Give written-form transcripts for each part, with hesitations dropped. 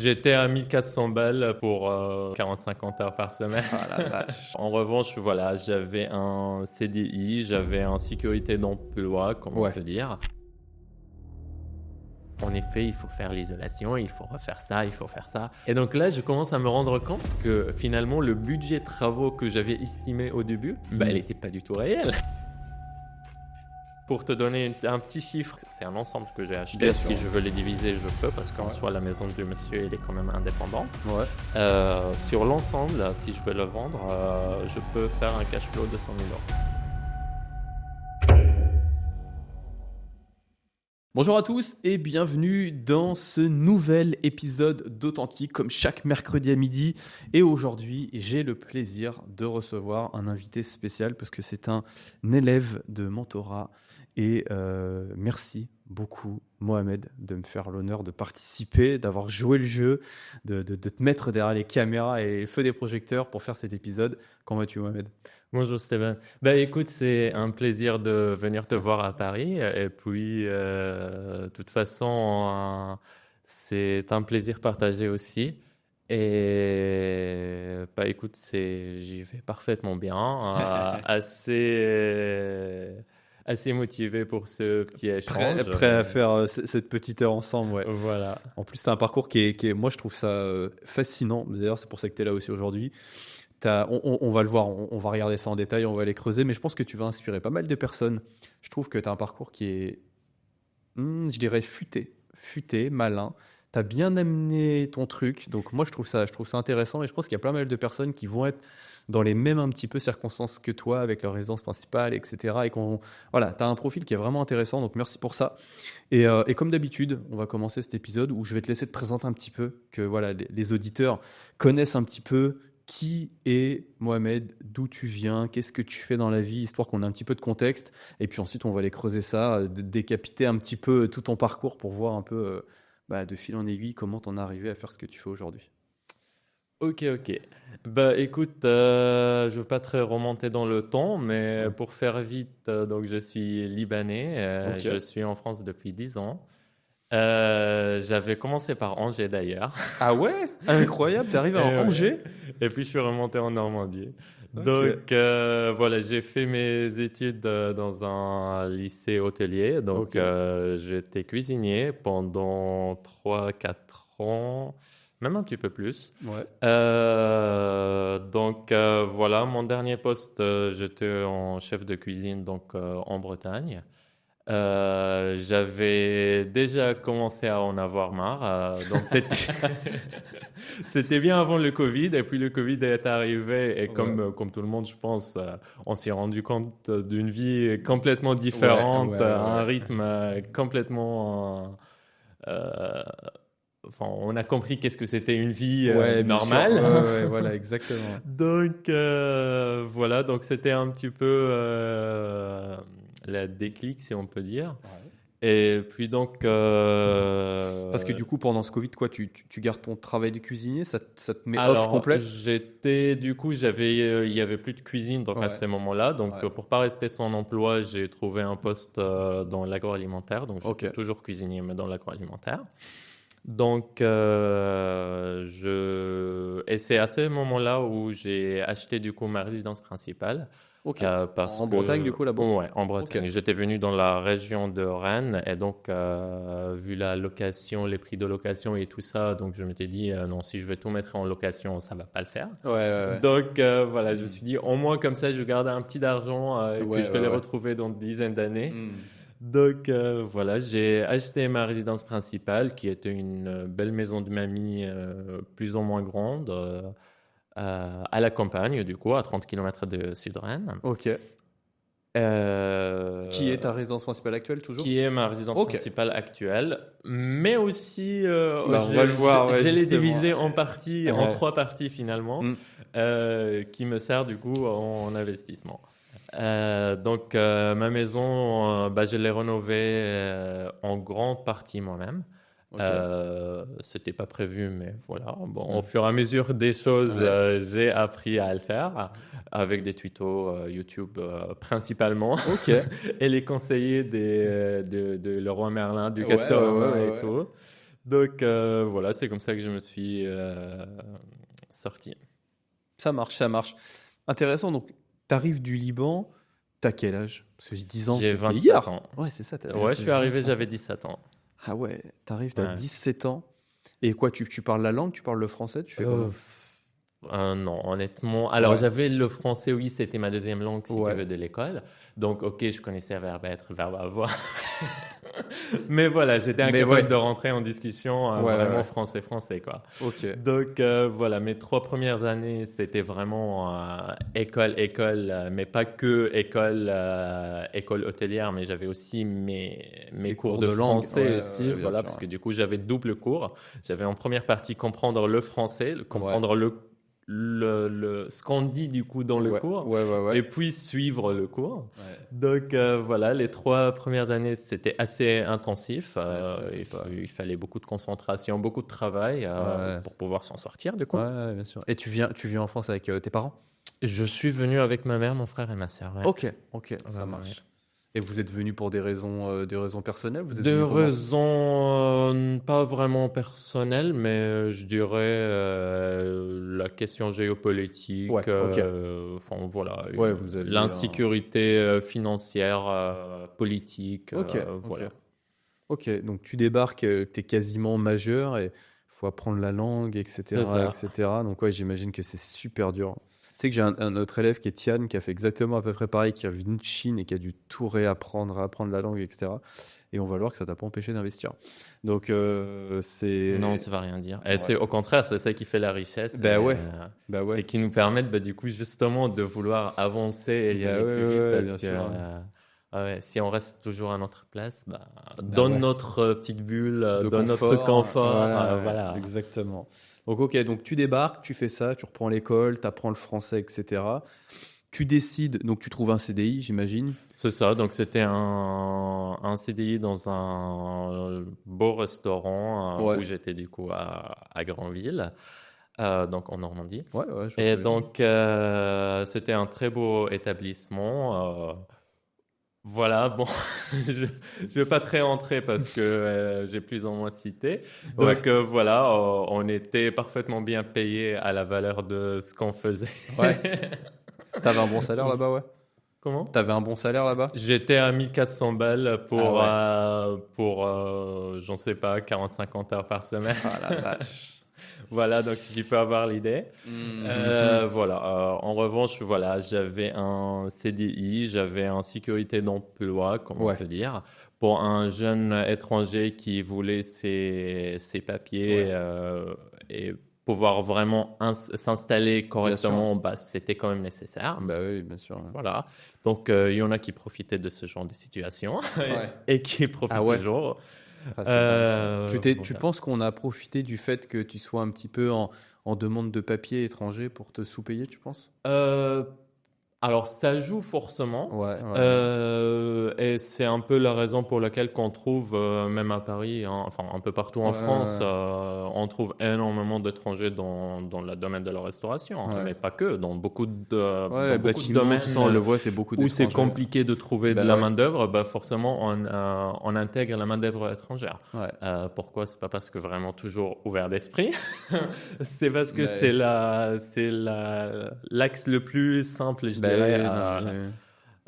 j'étais à 1400 balles pour 40-50 heures par semaine. Ah la vache. En revanche, voilà, j'avais un CDI, j'avais un sécurité d'emploi, comme on peut dire. En effet, il faut faire l'isolation, il faut refaire ça, il faut faire ça. Et donc là, je commence à me rendre compte que finalement, le budget travaux que j'avais estimé au début, il n'était pas du tout réel. Pour te donner un petit chiffre, c'est un ensemble que j'ai acheté. Bien si sûr. je veux les diviser, je peux, parce qu'en soi, la maison du monsieur, elle est quand même indépendante. Ouais. Sur l'ensemble, si je veux le vendre, je peux faire un cash flow de 100 000 euros. Bonjour à tous et bienvenue dans ce nouvel épisode d'Authentique comme chaque mercredi à midi. Et aujourd'hui, j'ai le plaisir de recevoir un invité spécial parce que c'est un élève de mentorat. Et merci beaucoup Mohamed de me faire l'honneur de participer, d'avoir joué le jeu, de te mettre derrière les caméras et le feu des projecteurs pour faire cet épisode. Comment vas-tu Mohamed ? Bonjour Stéphane. Écoute, c'est un plaisir de venir te voir à Paris. Et puis, de toute façon, c'est un plaisir partagé aussi. Et écoute, j'y vais parfaitement bien. Assez motivé pour ce petit échange. Prêt à faire cette petite heure ensemble, ouais. Voilà. En plus, tu as un parcours qui est, moi je trouve ça fascinant. D'ailleurs, c'est pour ça que tu es là aussi aujourd'hui. On va le voir, on va regarder ça en détail, on va les creuser, mais je pense que tu vas inspirer pas mal de personnes. Je trouve que tu as un parcours qui est, je dirais, futé, malin. Tu as bien amené ton truc, donc moi je trouve ça intéressant et je pense qu'il y a pas mal de personnes qui vont être dans les mêmes un petit peu circonstances que toi avec leur résidence principale, etc. Et voilà, tu as un profil qui est vraiment intéressant, donc merci pour ça. Et comme d'habitude, on va commencer cet épisode où je vais te laisser te présenter un petit peu, que voilà, les auditeurs connaissent un petit peu qui est Mohamed, d'où tu viens, qu'est-ce que tu fais dans la vie, histoire qu'on ait un petit peu de contexte. Et puis ensuite, on va aller creuser ça, décapiter un petit peu tout ton parcours pour voir un peu de fil en aiguille comment t'en es arrivé à faire ce que tu fais aujourd'hui. Ok. Écoute, je veux pas très remonter dans le temps, mais pour faire vite, donc je suis libanais, je suis en France depuis 10 ans. J'avais commencé par Angers d'ailleurs. Ah ouais? Incroyable, t'es arrivé à Angers? Et puis je suis remonté en Normandie. Okay. Donc voilà, j'ai fait mes études dans un lycée hôtelier. Donc j'étais cuisinier pendant 3-4 ans, même un petit peu plus. Ouais. Donc voilà, mon dernier poste, j'étais en chef de cuisine donc en Bretagne. J'avais déjà commencé à en avoir marre, donc c'était bien avant le Covid, et puis le Covid est arrivé et comme tout le monde je pense, on s'est rendu compte d'une vie complètement différente, un rythme complètement on a compris qu'est-ce que c'était une vie normale. Ouais, voilà, exactement. Donc voilà, donc c'était un petit peu la déclic, si on peut dire. Ouais. Et puis donc... Parce que du coup, pendant ce Covid, quoi, tu gardes ton travail de cuisinier, ça te met off complet? Il y avait plus de cuisine donc à ces moments-là. Donc pour pas rester sans emploi, j'ai trouvé un poste dans l'agroalimentaire. Donc je suis toujours cuisinier, mais dans l'agroalimentaire. Donc, et c'est à ce moment-là où j'ai acheté du coup ma résidence principale. En Bretagne, du coup, là-bas? Ouais, en Bretagne. J'étais venu dans la région de Rennes et donc, vu la location, les prix de location et tout ça, donc je m'étais dit, non, si je vais tout mettre en location, ça va pas le faire. Ouais. Donc, voilà, je me suis dit, au moins comme ça, je garde un petit d'argent que je vais les retrouver dans une dizaine d'années. Donc voilà, j'ai acheté ma résidence principale qui était une belle maison de mamie plus ou moins grande à la campagne du coup, à 30 km de Sud-Rennes. Ok. Qui est ta résidence principale actuelle toujours? Qui est ma résidence principale actuelle, mais aussi on va le voir, je l'ai divisé en parties, en 3 parties finalement, qui me sert du coup en investissement. Donc ma maison, je l'ai rénovée en grande partie moi-même. C'était pas prévu, mais voilà. Bon, au fur et à mesure des choses, j'ai appris à le faire avec des tutos YouTube principalement. Et les conseillers de Leroy Merlin, du Castor et tout. Donc voilà, c'est comme ça que je me suis sorti. Ça marche. Intéressant. Donc, tu arrives du Liban, tu as quel âge? Parce que j'ai 10 ans, J'ai c'était 27 hier. ans. Ouais, c'est ça. Ouais, je suis arrivé, j'avais 17 ans. Ah ouais, tu arrives, tu as Ouais. 17 ans. Et quoi, tu parles la langue, tu parles le français, tu fais comment? Non, honnêtement. Alors, Ouais. j'avais le français, oui, c'était ma deuxième langue, si Ouais. tu veux, de l'école. Donc, ok, je connaissais verbe être, verbe avoir. Mais voilà, j'étais Mais incapable ouais. de rentrer en discussion Ouais, vraiment ouais. français, quoi. Ok. Donc, voilà, mes 3 premières années, c'était vraiment école, mais pas que école hôtelière, mais j'avais aussi mes cours de langue. français Ouais, aussi, bien voilà, sûr, parce ouais. que du coup, j'avais double cours. J'avais en première partie comprendre le français, comprendre ce qu'on dit du coup dans le Ouais, cours, ouais. et puis suivre le cours. Ouais. Donc voilà, les 3 premières années, c'était assez intensif. ça m'étonne pas. Il fallait beaucoup de concentration, beaucoup de travail Ouais. pour pouvoir s'en sortir du coup. Ouais, bien sûr. Et tu viens en France avec tes parents? Je suis venu avec ma mère, mon frère et ma sœur. Ouais. Ok, ça Ouais, marche. ouais. Et vous êtes venu pour des raisons personnelles? Vous êtes De venu comment? raisons pas vraiment personnelles, mais je dirais la question géopolitique, Ouais, ok. enfin voilà, Ouais, vous aviez l'insécurité financière, politique, Ok, voilà. ok. Donc tu débarques, tu es quasiment majeur et faut apprendre la langue, etc., C'est ça. etc. Donc ouais, j'imagine que c'est super dur. Tu sais que j'ai un autre élève qui est Tian, qui a fait exactement à peu près pareil, qui est venu de Chine et qui a dû tout réapprendre, apprendre la langue, etc. Et on va voir que ça t'a pas empêché d'investir. Donc c'est... Non, ça va rien dire. Et Ouais. c'est au contraire, c'est ça qui fait la richesse. Bah et, ouais. euh, Bah ouais. et qui nous permettent du coup justement de vouloir avancer et y Bah aller ouais, plus ouais, vite ouais, parce bien que sûr. ouais, si on reste toujours à notre place, dans ouais. notre petite bulle, De dans notre confort, confort, ouais, voilà. exactement. Donc ok, donc tu débarques, tu fais ça, tu reprends l'école, tu apprends le français, etc. Tu décides, donc tu trouves un CDI, j'imagine. C'est ça, donc c'était un CDI dans un beau restaurant Ouais. où j'étais du coup à Granville, donc en Normandie. Ouais, je vois Et très bien. donc, c'était un très beau établissement. Voilà, bon, je ne vais pas très entrer parce que j'ai plus ou moins cité. Donc voilà, on était parfaitement bien payé à la valeur de ce qu'on faisait. Ouais. T'avais un bon salaire là-bas, ouais. Comment? T'avais un bon salaire là-bas? J'étais à 1400 balles pour j'en sais pas, 40-50 heures par semaine. Ah la vache. Voilà, donc si tu peux avoir l'idée. Voilà. En revanche, voilà, j'avais un CDI, j'avais un sécurité d'emploi, comme on peut dire, pour un jeune étranger qui voulait ses papiers et pouvoir vraiment s'installer correctement, c'était quand même nécessaire. Bah oui, bien sûr. Voilà. Donc, il y en a qui profitaient de ce genre de situation et qui profitent toujours. Ah, tu penses qu'on a profité du fait que tu sois un petit peu en demande de papier étranger pour te sous-payer, tu penses? Alors, ça joue forcément. Ouais. Et c'est un peu la raison pour laquelle qu'on trouve, même à Paris, hein, enfin un peu partout en France, on trouve énormément d'étrangers dans le domaine de la restauration, hein, mais pas que, dans beaucoup de domaines tout ça, on le voit, c'est beaucoup où c'est d'étrangers. compliqué de trouver de la main-d'œuvre, forcément, on intègre la main-d'œuvre étrangère. Pourquoi? C'est pas parce que vraiment toujours ouvert d'esprit, c'est parce que c'est l'axe le plus simple, je dirais,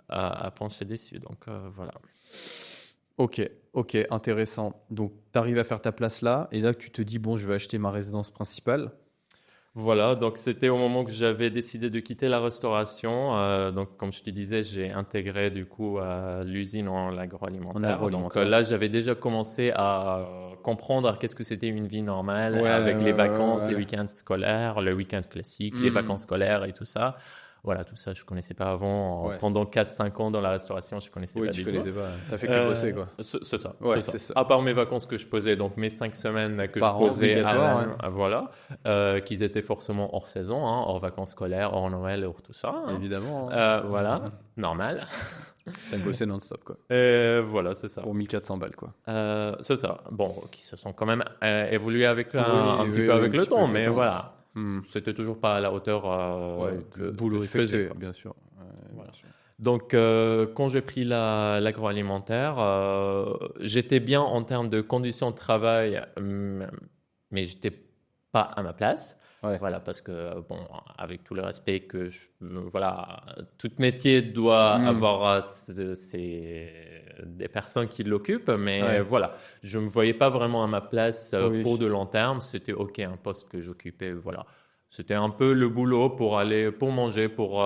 à pencher dessus. Donc voilà. Ok, intéressant. Donc tu arrives à faire ta place là, et là tu te dis, bon, je vais acheter ma résidence principale. Voilà, donc c'était au moment que j'avais décidé de quitter la restauration. Donc comme je te disais, j'ai intégré du coup l'usine en agroalimentaire. Donc là, j'avais déjà commencé à comprendre qu'est-ce que c'était une vie normale avec les vacances, les week-ends scolaires, le week-end classique, les vacances scolaires et tout ça. Voilà, tout ça, je ne connaissais pas avant. Pendant 4-5 ans dans la restauration, je ne connaissais pas du tout. Oui, tu connaissais pas. Tu as fait que bosser, quoi. C'est ça. C'est ça. À part mes vacances que je posais, donc mes 5 semaines que je posais voilà, qu'ils étaient forcément hors saison, hein, hors vacances scolaires, hors Noël, hors tout ça. Hein. Évidemment. Voilà, normal. T'as bossé non-stop, quoi. Voilà, c'est ça. Pour 1400 balles, quoi. C'est ça. Bon, qui se sont quand même évolués avec un petit peu avec le temps, mais voilà. C'était toujours pas à la hauteur que boulot je faisais. Bien sûr. Voilà. Donc, quand j'ai pris l'agroalimentaire, j'étais bien en termes de conditions de travail, mais j'étais pas à ma place. Ouais. Voilà, parce que, bon, avec tout le respect que, voilà, tout métier doit avoir des personnes qui l'occupent, mais voilà, je me voyais pas vraiment à ma place pour de long terme. C'était OK, un poste que j'occupais, voilà. C'était un peu le boulot pour manger, pour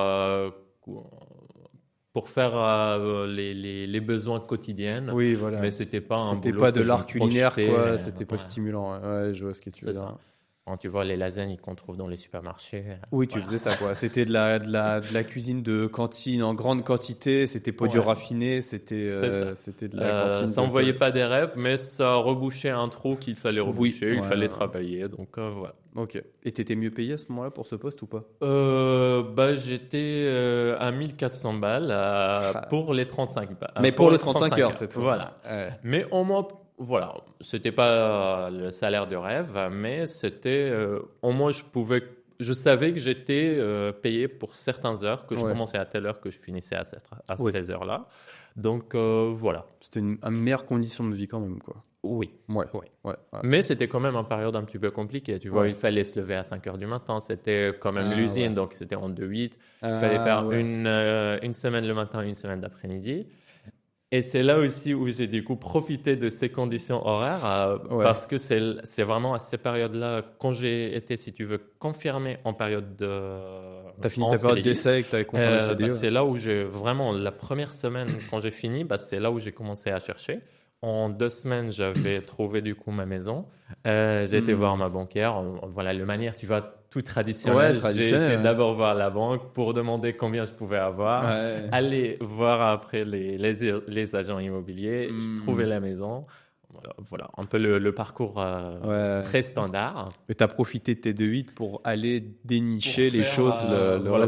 faire les besoins quotidiens. Oui, voilà. Mais c'était pas un C'était boulot pas de que je l'art me culinaire, projetais, quoi. C'était pas stimulant. Ouais, je vois ce que tu veux dire. Quand tu vois les lasagnes qu'on trouve dans les supermarchés. Oui, tu faisais ça, quoi. C'était de la cuisine de cantine en grande quantité. C'était pas du raffiné. C'était de la cantine. Ça envoyait pas des rêves, mais ça rebouchait un trou qu'il fallait reboucher. Il fallait travailler. Donc, voilà. Ok. Et t'étais mieux payé à ce moment-là pour ce poste ou pas? J'étais à 1400 balles pour les 35 balles. Mais pour les 35 heures, cette fois. Voilà. Mais au moins, voilà, c'était pas le salaire de rêve, mais c'était au moins je savais que j'étais payé pour certaines heures, que je commençais à telle heure, que je finissais à ces heures-là. Donc voilà. C'était une meilleure condition de vie quand même, quoi. Oui. Ouais. Mais c'était quand même une période un petit peu compliquée. Tu vois, il fallait se lever à 5 heures du matin. C'était quand même l'usine, donc c'était en 2-8. Il fallait faire une semaine le matin, une semaine d'après-midi. Et c'est là aussi où j'ai du coup profité de ces conditions horaires parce que c'est vraiment à ces périodes-là, quand j'ai été, si tu veux, confirmé en période de... T'as fini ta période d'essai et que t'avais confirmé CDI. C'est là où j'ai vraiment, la première semaine quand j'ai fini, c'est là où j'ai commencé à chercher. En 2 semaines, j'avais trouvé du coup ma maison. J'ai été voir ma banquière. Voilà, le manière, tu vas tout traditionnel. J'ai été d'abord voir la banque pour demander combien je pouvais avoir. Aller voir après les agents immobiliers. Trouver la maison. Voilà, un peu le parcours très standard. Et tu as profité de tes 2-8 pour aller dénicher les choses.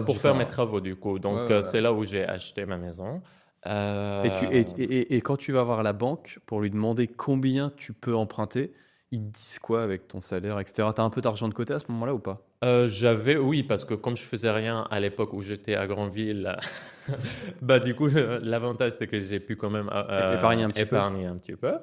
Pour faire mes travaux du coup. Donc c'est là où j'ai acheté ma maison. Et quand tu vas voir la banque pour lui demander combien tu peux emprunter, ils te disent quoi avec ton salaire, etc. Tu as un peu d'argent de côté à ce moment-là ou pas? Oui, parce que comme je faisais rien à l'époque où j'étais à Granville, du coup, l'avantage c'est que j'ai pu quand même épargner un petit peu.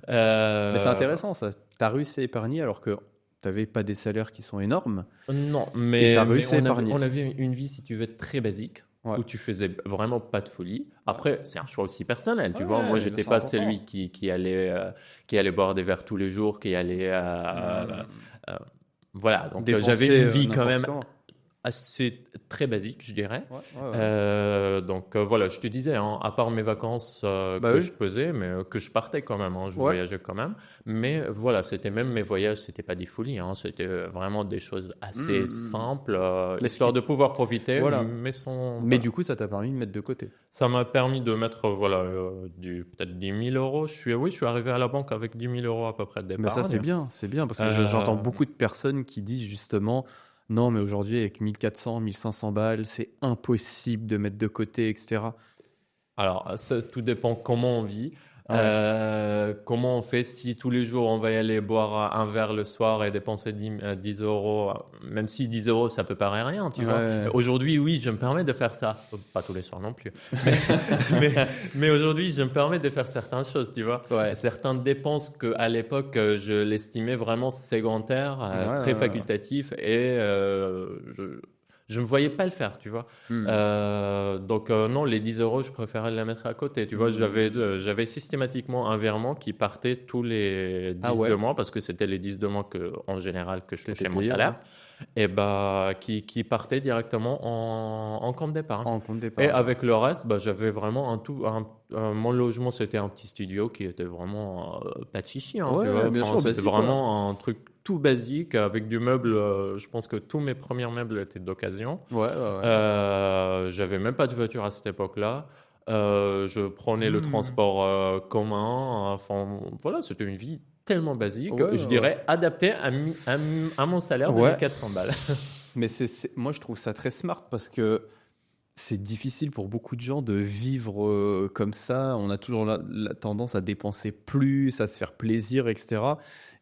Mais c'est intéressant ça. Tu as réussi à épargner alors que tu n'avais pas des salaires qui sont énormes. Non, mais on avait une vie, si tu veux, très basique. Où tu faisais vraiment pas de folie. Après, c'est un choix aussi personnel, tu vois. Moi, j'étais pas celui qui allait boire des verres tous les jours, qui allait voilà. Donc j'avais une vie quand même assez très basique, je dirais. Donc voilà, je te disais, à part mes vacances je faisais, mais que je partais quand même, je voyageais quand même. Mais voilà, c'était même mes voyages, c'était pas des folies, c'était vraiment des choses assez simples, histoire de pouvoir profiter, mais du coup, ça t'a permis de mettre de côté. Ça m'a permis de mettre peut-être 10 000 euros. Je suis arrivé à la banque avec 10 000 euros à peu près de départ. Mais ça, c'est bien, parce que j'entends beaucoup de personnes qui disent justement... Non, mais aujourd'hui, avec 1400, 1500 balles, c'est impossible de mettre de côté, etc. Alors, ça, tout dépend comment on vit. Comment on fait si tous les jours on va y aller boire un verre le soir et dépenser 10 euros, même si 10 euros ça peut paraître rien, tu vois. Aujourd'hui, oui, je me permets de faire ça. Pas tous les soirs non plus. mais aujourd'hui, je me permets de faire certaines choses, tu vois. Certaines dépenses qu'à l'époque, je l'estimais vraiment sédentaires, très facultatifs et je ne me voyais pas le faire, tu vois. Donc, non, les 10 euros, je préférais les mettre à côté. Tu vois, j'avais systématiquement un virement qui partait tous les 10 de mois, parce que c'était les 10 de mois en général que je touchais mon salaire, et qui partait directement en compte d'épargne. Et avec le reste, j'avais vraiment mon logement, c'était un petit studio qui était vraiment pas de chichi, tu vois. Bien sûr, c'était vraiment un truc tout basique avec du meuble. Je pense que tous mes premiers meubles étaient d'occasion. J'avais même pas de voiture à cette époque-là. Je prenais le transport commun. Enfin, voilà, c'était une vie tellement basique, je dirais, adaptée à mon salaire de 1400 balles. Mais moi, je trouve ça très smart parce que c'est difficile pour beaucoup de gens de vivre comme ça. On a toujours la tendance à dépenser plus, à se faire plaisir, etc.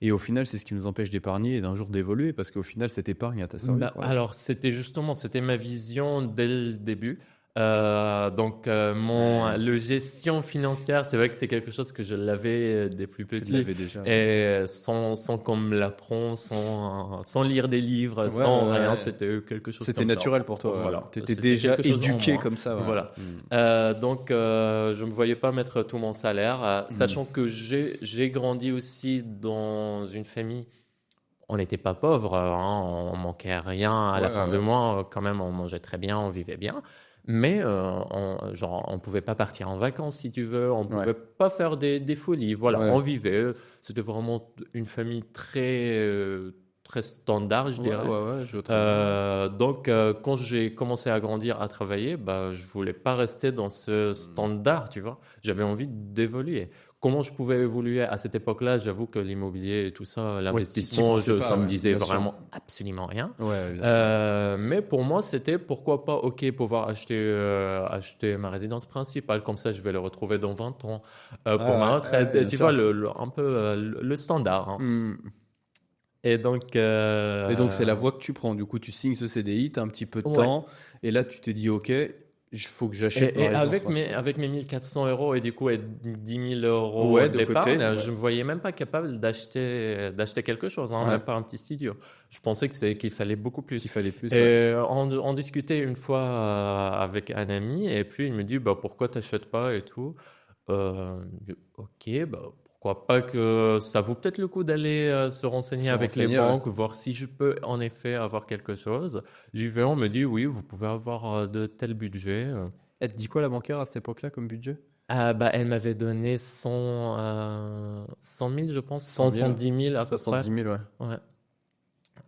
Et au final, c'est ce qui nous empêche d'épargner et d'un jour d'évoluer, parce qu'au final, cette épargne, elle t'a servi. Alors, c'était ma vision dès le début. Le gestion financière, c'est vrai que c'est quelque chose que je l'avais dès plus petit. Tu l'avais déjà. Et sans qu'on me l'apprend, sans lire des livres, sans rien, c'était quelque chose c'était comme ça. C'était naturel pour toi. Voilà. Tu étais déjà éduqué comme ça. Voilà. Je me voyais pas mettre tout mon salaire, sachant que j'ai grandi aussi dans une famille. On n'était pas pauvres, on manquait rien à la fin de mois. Quand même, on mangeait très bien, on vivait bien. Mais on pouvait pas partir en vacances si tu veux, on pouvait pas faire des folies. Voilà, on vivait. C'était vraiment une famille très standard, je dirais. Quand j'ai commencé à grandir, à travailler, je voulais pas rester dans ce standard, tu vois. J'avais envie d'évoluer. Comment je pouvais évoluer à cette époque-là? J'avoue que l'immobilier et tout ça, l'investissement, ça me disait vraiment absolument rien. Mais pour moi, c'était pourquoi pas, pouvoir acheter ma résidence principale. Comme ça, je vais le retrouver dans 20 ans pour ma retraite. Tu vois, un peu le standard. Hein. Et donc, c'est la voie que tu prends. Du coup, tu signes ce CDI, tu as un petit peu de temps. Et là, tu te dis, OK, il faut que j'achète ma résidence. Avec mes 1400 € et du coup, et 10 000 € d'épargne, je ne me voyais même pas capable d'acheter quelque chose, même pas un petit studio. Je pensais qu'il fallait beaucoup plus. Et on discutait une fois avec un ami et puis il me dit, pourquoi tu n'achètes pas et tout. Pourquoi pas, que ça vaut peut-être le coup d'aller se renseigner avec les banques, voir si je peux en effet avoir quelque chose. J'y vais, on me dit oui, vous pouvez avoir de tels budgets. Elle te dit quoi la banquière à cette époque-là comme budget? Elle m'avait donné 100 000, je pense, 110 000 à peu près. 110 000, ouais.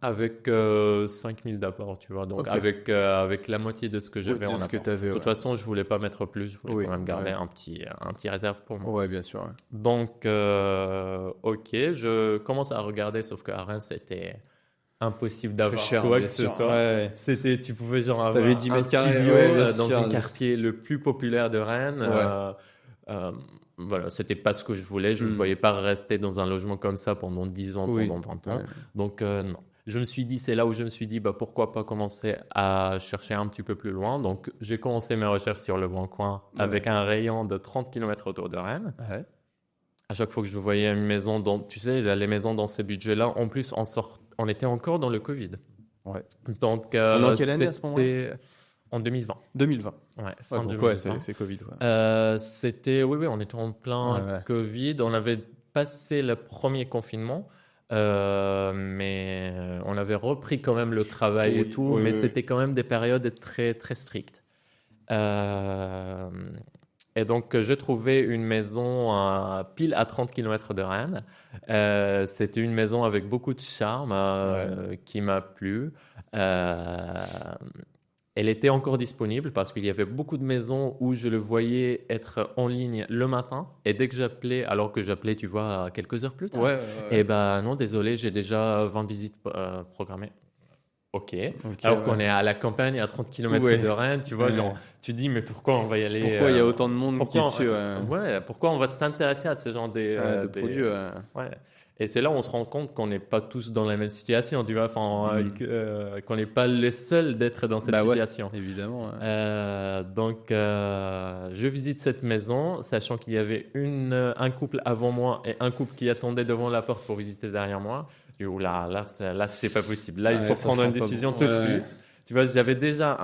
Avec 5 000 d'apport, tu vois. Donc, avec la moitié de ce que j'avais en apport. De toute façon, je ne voulais pas mettre plus. Je voulais quand même garder un petit réserve pour moi. Oui, bien sûr. Ouais. Donc, je commence à regarder, sauf qu'à Rennes, c'était impossible d'avoir quoi que ce soit. Ouais. Tu pouvais avoir 10 mètres carrés dans un quartier le plus populaire de Rennes. Voilà, c'était pas ce que je voulais. Je ne voyais pas rester dans un logement comme ça pendant 10 ans, pendant 20 ans. Donc, non. Je me suis dit, c'est là où je me suis dit, pourquoi pas commencer à chercher un petit peu plus loin. Donc, j'ai commencé mes recherches sur Le Bon Coin avec un rayon de 30 km autour de Rennes. À chaque fois que je voyais une maison, tu sais, les maisons dans ces budgets-là, en plus, on était encore dans le Covid. Donc, en quelle année à ce moment-là? En 2020. 2020. Fin 2020. C'est Covid. C'était, on était en plein Covid. On avait passé le premier confinement. Mais on avait repris quand même le travail et tout, mais c'était quand même des périodes très, très strictes. Et donc, j'ai trouvé une maison pile à 30 km de Rennes. C'était une maison avec beaucoup de charme qui m'a plu. Elle était encore disponible parce qu'il y avait beaucoup de maisons où je le voyais être en ligne le matin. Et dès que j'appelais, alors que j'appelais, tu vois, quelques heures plus tard. Et non, désolé, j'ai déjà 20 visites programmées. Ok. Alors qu'on est à la campagne, à 30 km de Rennes, tu vois, tu dis, mais pourquoi on va y aller? Pourquoi il y a autant de monde qui est dessus? Pourquoi on va s'intéresser à ce genre de produits? Et c'est là où on se rend compte qu'on n'est pas tous dans la même situation, tu vois, qu'on n'est pas les seuls d'être dans cette situation. Évidemment. Donc, je visite cette maison, sachant qu'il y avait un couple avant moi et un couple qui attendait devant la porte pour visiter derrière moi. Je dis, là, c'est pas possible. Là, il faut prendre une décision tout de suite. Tu vois, j'avais déjà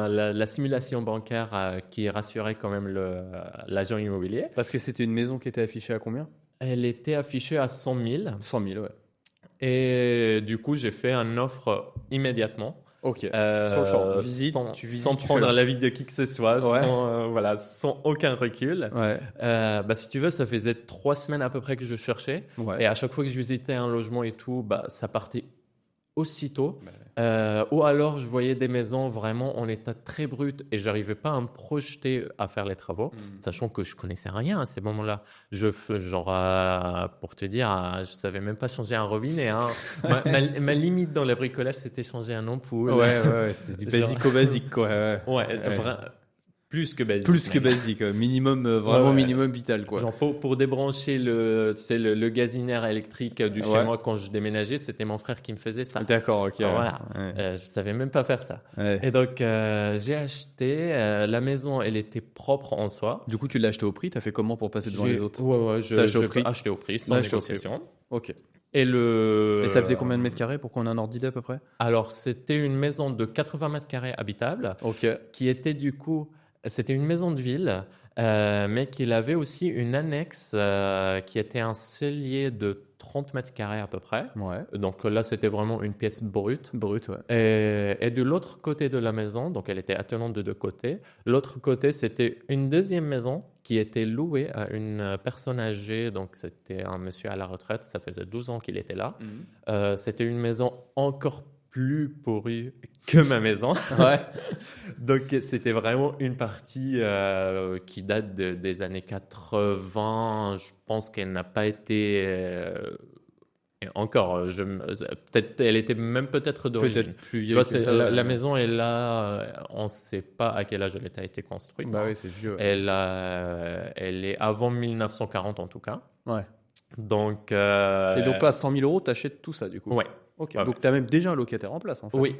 la simulation bancaire qui rassurait quand même l'agent immobilier. Parce que c'était une maison qui était affichée à combien? Elle était affichée à 100 000. 100 000, ouais. Et du coup, j'ai fait une offre immédiatement. Ok. Sans visite, sans prendre l'avis de qui que ce soit, sans aucun recul. Si tu veux, ça faisait 3 semaines à peu près que je cherchais. Et à chaque fois que je visitais un logement et tout, ça partait aussitôt. Ou alors, je voyais des maisons vraiment en état très brut et j'arrivais pas à me projeter à faire les travaux, sachant que je connaissais rien à ces moments-là. Pour te dire, je savais même pas changer un robinet. Hein. ma limite dans le bricolage, c'était changer un ampoule. C'est du basico-basique, quoi. plus que basique. Plus que basique, minimum, vraiment minimum vital, quoi. Genre pour débrancher le gazinière électrique du chez moi quand je déménageais, c'était mon frère qui me faisait ça. D'accord, ok. Voilà, je savais même pas faire ça. Ouais. Et donc j'ai acheté, la maison, elle était propre en soi. Du coup, tu l'as acheté au prix, t'as fait comment pour passer devant les autres? Ouais, T'as acheté au prix? Acheté au prix, sans négociation. Ok. Et ça faisait combien de mètres carrés pour qu'on ait un ordre d'idée à peu près? Alors, c'était une maison de 80 mètres carrés habitable, qui était du coup, c'était une maison de ville, mais qui avait aussi une annexe qui était un cellier de 30 mètres carrés à peu près. Ouais. Donc là, c'était vraiment une pièce brute. Brute, ouais. Et de l'autre côté de la maison, donc elle était attenante de deux côtés, l'autre côté, c'était une deuxième maison qui était louée à une personne âgée. Donc c'était un monsieur à la retraite, ça faisait 12 ans qu'il était là. C'était une maison encore plus pourrie que ma maison. Ouais. Donc c'était vraiment une partie qui date des années 80. Je pense qu'elle n'a pas été... et encore, peut-être, elle était même peut-être d'origine. Peut-être plus tu vois, la maison est là, on ne sait pas à quel âge elle a été construite. Bah oui, c'est vieux. Ouais. Elle est avant 1940 en tout cas. Ouais. Donc, et donc là, à 100 000 €, tu achètes tout ça du coup. Ouais. Ok. Donc tu as même déjà un locataire en place en fait. Oui.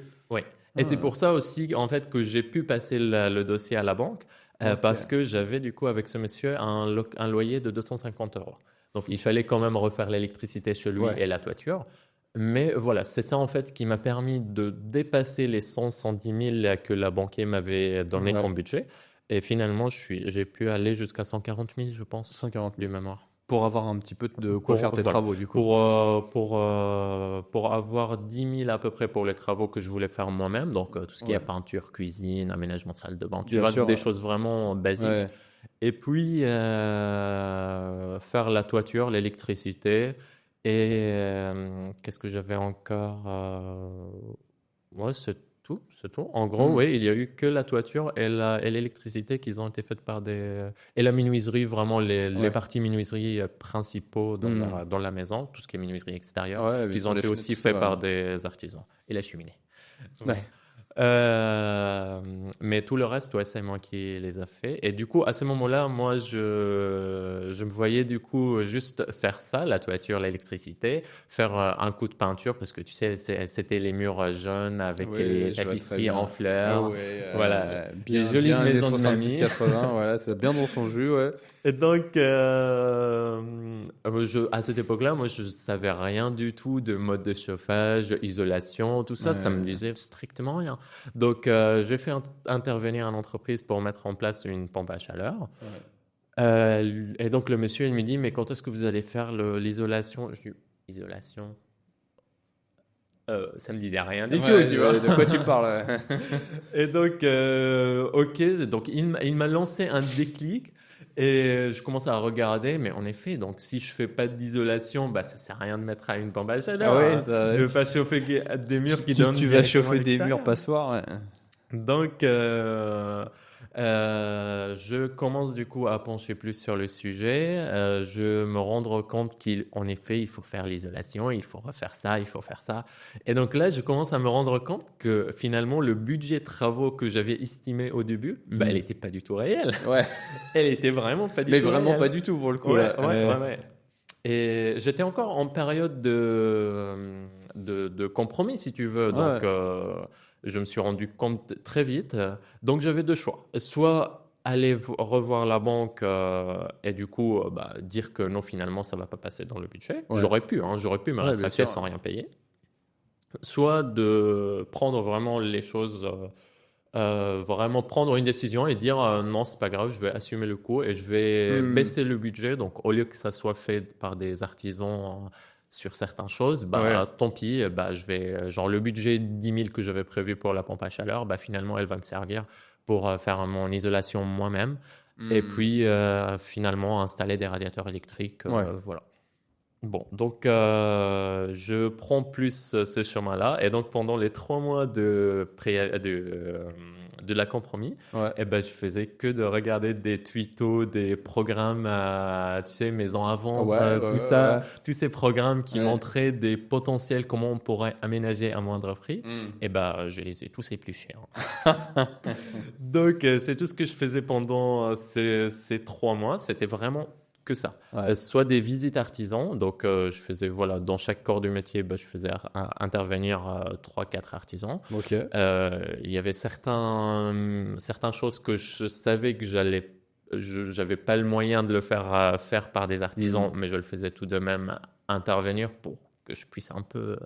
Et c'est pour ça aussi en fait que j'ai pu passer le dossier à la banque parce que j'avais du coup avec ce monsieur un loyer de 250 €. Donc il fallait quand même refaire l'électricité chez lui et la toiture. Mais voilà, c'est ça en fait qui m'a permis de dépasser les 110 000 que la banquier m'avait donné comme budget. Et finalement, j'ai pu aller jusqu'à 140 000, je pense. 140 000 du mémoire. Pour avoir un petit peu de quoi faire tes travaux, du coup. Pour avoir 10 000 à peu près pour les travaux que je voulais faire moi-même. Donc, tout ce qui est peinture, cuisine, aménagement de salle de bain. Tu vois, des choses vraiment basiques. Ouais. Et puis, faire la toiture, l'électricité. Et qu'est-ce que j'avais encore c'est tout. En gros, oui, il n'y a eu que la toiture et l'électricité qui ont été faites par et la menuiserie, vraiment les parties menuiserie principaux dans la maison, tout ce qui est menuiserie extérieure, qui ont été aussi faits par des artisans. Et la cheminée. Ouais. Mais tout le reste, c'est moi qui les a fait. Et du coup, à ce moment-là, moi, je me voyais du coup juste faire ça, la toiture, l'électricité, faire un coup de peinture parce que tu sais, c'était les murs jaunes avec les tapisseries en fleurs. Voilà, bien jolie maison de mamie. 70-80, voilà, c'est bien dans son jus, ouais. Et donc, à cette époque-là, moi, je ne savais rien du tout de mode de chauffage, isolation, tout ça. Ça me disait strictement rien. Donc, j'ai fait intervenir une entreprise pour mettre en place une pompe à chaleur. Et donc, le monsieur, il me dit, mais quand est-ce que vous allez faire l'isolation? Je dis, isolation? Ça me disait rien du tout, tu vois. De quoi tu me parles? Et donc, ok. Donc, il m'a lancé un déclic. Et je commence à regarder, mais en effet, donc si je fais pas d'isolation, ça sert à rien de mettre à une pompe à chaleur. Je vais pas chauffer des murs qui donnent. Tu vas chauffer des murs passoires. Donc, je commence du coup à pencher plus sur le sujet. Je me rends compte qu'en effet, il faut faire l'isolation, il faut refaire ça, il faut faire ça. Et donc là, je commence à me rendre compte que finalement, le budget travaux que j'avais estimé au début, elle n'était pas du tout réelle. Ouais. Elle était vraiment pas du tout réelle. Mais vraiment pas du tout pour le coup. Ouais. Et j'étais encore en période de compromis, si tu veux. Donc, je me suis rendu compte très vite. Donc, j'avais deux choix. Soit aller revoir la banque et du coup dire que non, finalement, ça ne va pas passer dans le budget. J'aurais pu me rétracter sans rien payer. Soit de prendre vraiment les choses, vraiment prendre une décision et dire non, c'est pas grave, je vais assumer le coût et je vais baisser le budget. Donc, au lieu que ça soit fait par des artisans sur certaines choses, tant pis, je vais, genre le budget 10 000 que j'avais prévu pour la pompe à chaleur, finalement, elle va me servir pour faire mon isolation moi-même et puis finalement installer des radiateurs électriques. Voilà. Bon, donc je prends plus ce chemin-là et donc pendant les 3 mois de de la compromis, Ouais. et ben, je faisais que de regarder des tutos, des programmes, tu sais, maison à vendre, tout ça, tous ces programmes qui montraient des potentiels, comment on pourrait aménager à moindre prix. Et ben, je les ai tous épluchés. Donc, c'est tout ce que je faisais pendant ces 3 mois. C'était vraiment que ça. Soit des visites artisans. Donc, je faisais, voilà, dans chaque corps du métier, je faisais intervenir 3-4 artisans. Ok. Il y avait certaines choses que je savais que j'avais pas le moyen de le faire par des artisans, mais je le faisais tout de même intervenir pour que je puisse un peu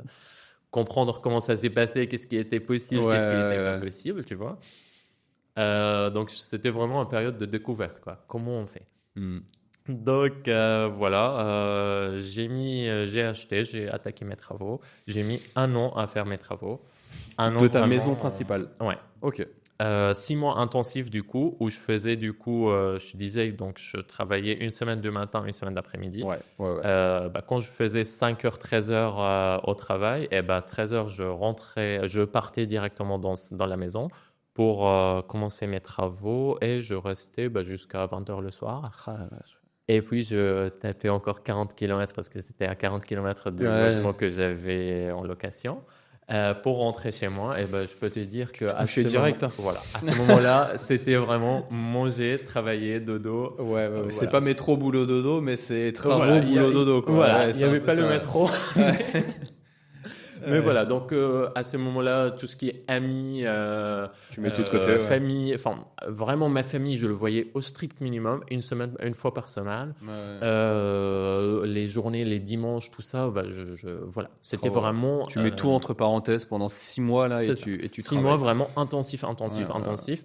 comprendre comment ça s'est passé, qu'est-ce qui était possible, qu'est-ce qui n'était pas possible, tu vois. Donc, c'était vraiment une période de découverte, quoi. Comment on fait. Donc, voilà, j'ai attaqué mes travaux. J'ai mis 1 an à faire mes travaux. De ta maison principale. Ouais. Ok. 6 mois intensifs, du coup, où je faisais, du coup, je disais, donc, je travaillais une semaine de matin, une semaine d'après-midi. Quand je faisais 5h, 13h au travail, 13h, je partais directement dans la maison pour commencer mes travaux et je restais jusqu'à 20h le soir. Et puis, je tapais encore 40 km parce que c'était à 40 km du logement que j'avais en location. Pour rentrer chez moi, je peux te dire que à ce moment-là, c'était vraiment manger, travailler, dodo. C'est pas métro, boulot, dodo, mais c'est travaux, boulot, dodo. Quoi. Voilà, il n'y avait pas le métro. Mais voilà, donc à ce moment-là, tout ce qui est amis, tu mets tout de côté, famille, enfin vraiment ma famille, je le voyais au strict minimum, une fois par semaine. Les journées, les dimanches, tout ça, voilà, c'était vraiment. Tu mets tout entre parenthèses pendant 6 mois là et tu 6 mois vraiment intensif,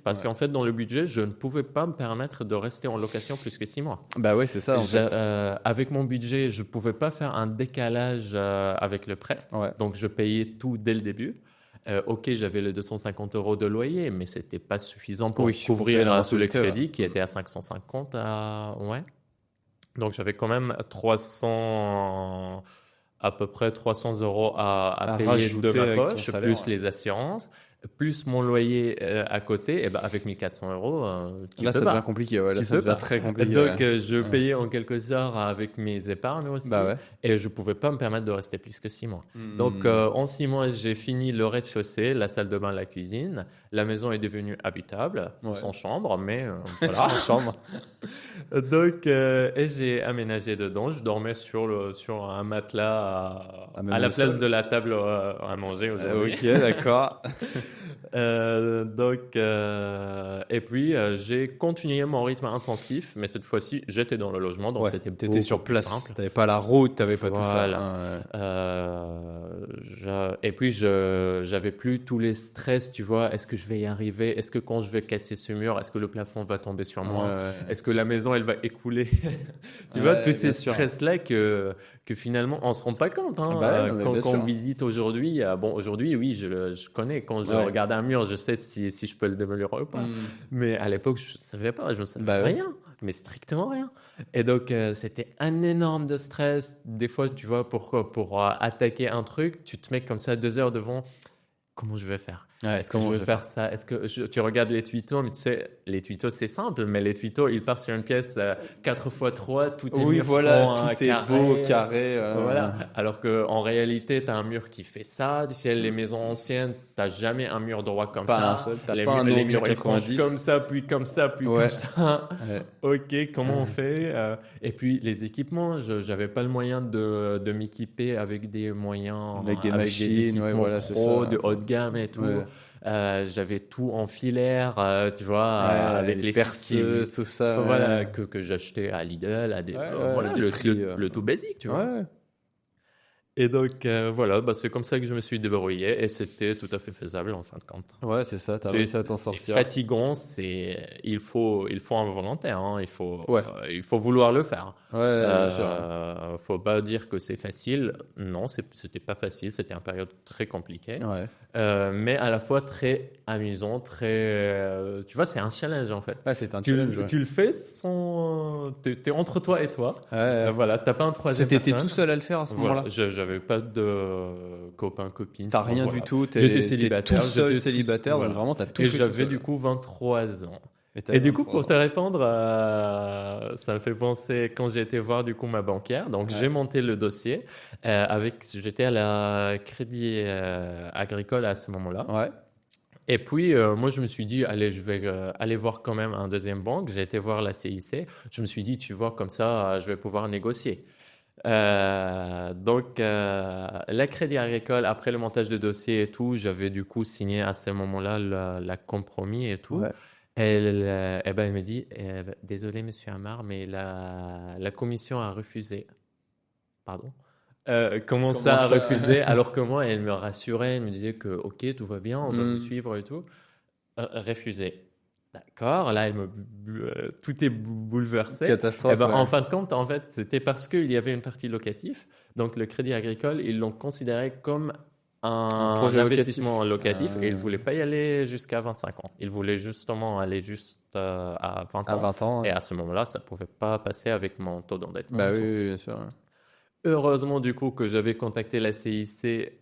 parce qu'en fait dans le budget, je ne pouvais pas me permettre de rester en location plus que 6 mois. Bah ouais, c'est ça. Avec mon budget, je pouvais pas faire un décalage avec le prêt, donc je payais tout dès le début. Ok, j'avais les 250 € de loyer, mais c'était pas suffisant pour couvrir tous les crédits qui étaient à 550. Donc j'avais quand même à peu près 300 € à payer de ma poche, plus les assurances, plus mon loyer à côté. Avec 1 400 €, là ça devient compliqué. Là ça devient très compliqué. Donc je payais en quelque sorte avec mes épargnes aussi, et je pouvais pas me permettre de rester plus que 6 mois. Donc en 6 mois, j'ai fini le rez-de-chaussée, la salle de bain, la cuisine. La maison est devenue habitable, sans chambre, mais voilà. Sans chambre. Donc et j'ai aménagé dedans. Je dormais sur un matelas à la place de la table à manger aujourd'hui. Ok, d'accord. Et puis j'ai continué mon rythme intensif, mais cette fois-ci j'étais dans le logement, donc c'était t'étais sur place, simple. T'avais pas la route, t'avais pas tout ça. Et puis j'avais plus tous les stress, tu vois. Est-ce que je vais y arriver? Est-ce que quand je vais casser ce mur, est-ce que le plafond va tomber sur moi? Est-ce que la maison elle va écouler? Tu vois, tous ces stress-là que finalement on se rend pas compte quand on visite aujourd'hui. Aujourd'hui oui, je connais, quand je regarde un mur, je sais si je peux le démolir ou pas. Mais à l'époque, je ne savais pas, je ne savais rien, mais strictement rien. Et donc, c'était un énorme de stress. Des fois, tu vois, pour attaquer un truc, tu te mets comme ça 2 heures devant. Comment je vais faire? Est-ce que je vais faire ça? Est-ce que tu regardes les tutos, mais tu sais, les tutos c'est simple, mais les tutos ils partent sur une pièce 4x3, tout est mur tout est beau, carré. Voilà. Alors qu'en réalité, tu as un mur qui fait ça. Tu sais, les maisons anciennes, tu n'as jamais un mur droit comme ça. Les murs ils penchent comme ça, puis comme ça, puis comme ça. Ok, comment on fait? Et puis les équipements, je n'avais pas le moyen de m'équiper avec des moyens, avec des machines, pro, de haut de gamme et tout. J'avais tout en filaire, tu vois, avec les perceuses, tout ça. Voilà, que j'achetais à Lidl, le tout basique, tu vois. Et donc, voilà, c'est comme ça que je me suis débrouillé et c'était tout à fait faisable en fin de compte. Ouais, c'est ça, tu as réussi à t'en sortir. C'est fatigant, il faut un volontaire, il faut vouloir le faire. Bien sûr. Faut pas dire que c'est facile. Non, c'était pas facile, c'était une période très compliquée. Mais à la fois très amusant, tu vois, c'est un challenge en fait. C'est un challenge. Tu le fais sans. T'es entre toi et toi. Voilà, t'as pas un troisième personne. T'étais tout seul à le faire à ce moment-là. Je j'avais pas de copain, copine. T'as rien du tout. J'étais célibataire. Tout seul célibataire, donc vraiment, t'as tout fait. Et j'avais du coup 23 ans. Et du coup, pour te répondre, ça me fait penser quand j'ai été voir du coup ma banquière. Donc, j'ai monté le dossier j'étais à la Crédit Agricole à ce moment-là. Ouais. Et puis, moi, je me suis dit, allez, je vais aller voir quand même un deuxième banque. J'ai été voir la CIC. Je me suis dit, tu vois, comme ça, je vais pouvoir négocier. Donc, la Crédit Agricole, après le montage de dossier et tout, j'avais du coup signé à ce moment-là la compromis et tout. Ouais. Elle me dit, désolé, monsieur Amar, mais la commission a refusé. Pardon. Comment ça a refusé alors que moi, elle me rassurait, elle me disait que ok, tout va bien, on va vous suivre et tout. Refusé. D'accord, là, tout est bouleversé. Catastrophe. En fin de compte, en fait, c'était parce qu'il y avait une partie locative. Donc, le Crédit Agricole, ils l'ont considéré comme un investissement locatif et ils ne voulaient pas y aller jusqu'à 25 ans. Ils voulaient justement aller juste à 20 ans. À 20 ans. Et à ce moment-là, ça ne pouvait pas passer avec mon taux d'endettement. Bah oui, bien sûr. Heureusement, du coup, que j'avais contacté la CIC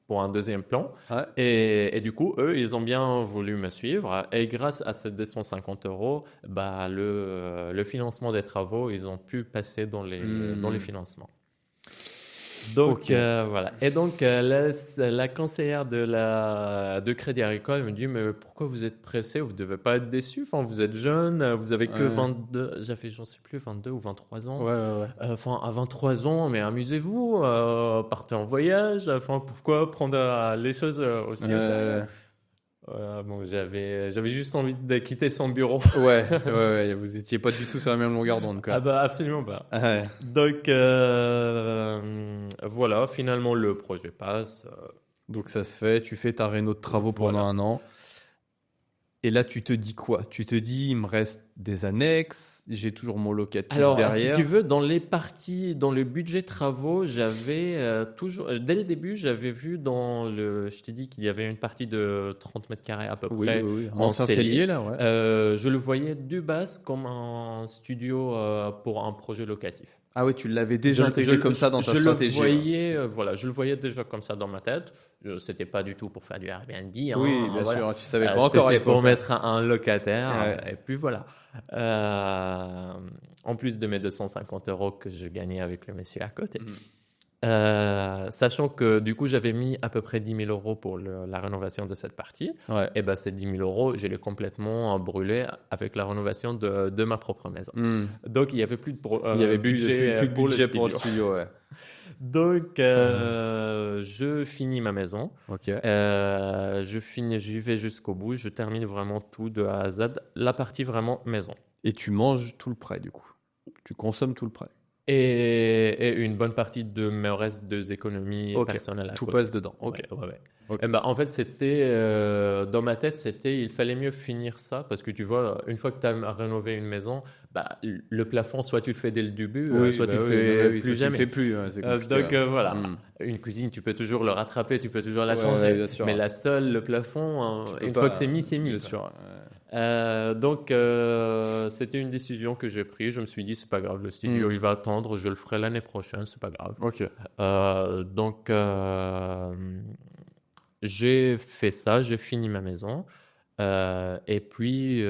pour un deuxième plan. Ouais. Et du coup, eux, ils ont bien voulu me suivre. Et grâce à ces 250 €, bah, le financement des travaux, ils ont pu passer dans les financements. Donc, voilà. Et donc, la conseillère de Crédit Agricole me dit, mais pourquoi vous êtes pressé? Vous ne devez pas être déçu. Enfin, vous êtes jeune, vous avez que 22, j'en sais plus, 22 ou 23 ans. Ouais. Enfin, à 23 ans, mais amusez-vous, partez en voyage. Enfin, pourquoi prendre les choses aussi au sérieux? Bon, j'avais juste envie de quitter son bureau. Ouais, vous étiez pas du tout sur la même longueur d'onde, quoi. Ah bah absolument pas. Ouais. Donc voilà, finalement le projet passe. Donc ça se fait, tu fais ta réno de travaux pendant un an. Et là, tu te dis quoi? Tu te dis, il me reste des annexes, j'ai toujours mon locatif derrière. Alors, si tu veux, dans le budget travaux, j'avais toujours, dès le début, j'avais vu je t'ai dit qu'il y avait une partie de 30 mètres carrés à peu près. Oui. En Saint-Célier, là, ouais. Je le voyais de base comme un studio pour un projet locatif. Ah oui, tu l'avais déjà intégré comme ça dans ta stratégie. Je le voyais déjà comme ça dans ma tête. C'était pas du tout pour faire du Airbnb. Oui, bien sûr. Tu savais pas encore à l'époque. C'était pour mettre un locataire. Et puis voilà. En plus de mes 250 € que je gagnais avec le monsieur à côté. Sachant que du coup, j'avais mis à peu près 10 000 € pour la rénovation de cette partie. Ouais. Et ben, ces 10 000 €, je l'ai complètement brûlé avec la rénovation de ma propre maison. Donc, il n'y avait plus de budget pour le studio. Ouais. Donc, je finis ma maison. Okay. J'y vais jusqu'au bout. Je termine vraiment tout de A à Z. La partie vraiment maison. Et tu manges tout le prêt, du coup. Tu consommes tout le prêt. Et une bonne partie de mes restes d'économies personnelles. Tout passe dedans. Ouais. Et ben, en fait, c'était dans ma tête, il fallait mieux finir ça parce que tu vois, une fois que tu as rénové une maison, bah, le plafond, soit tu le fais dès le début, soit tu le fais plus jamais. Tu le fais plus, c'est compliqué. Donc voilà, une cuisine, tu peux toujours le rattraper, tu peux toujours la changer. Bien sûr. Mais le plafond, une fois que c'est mis, c'est mis. Bien sûr. Donc, c'était une décision que j'ai prise. Je me suis dit, c'est pas grave, le studio, il va attendre, je le ferai l'année prochaine, c'est pas grave. Ok. Donc, j'ai fait ça, j'ai fini ma maison. Et puis,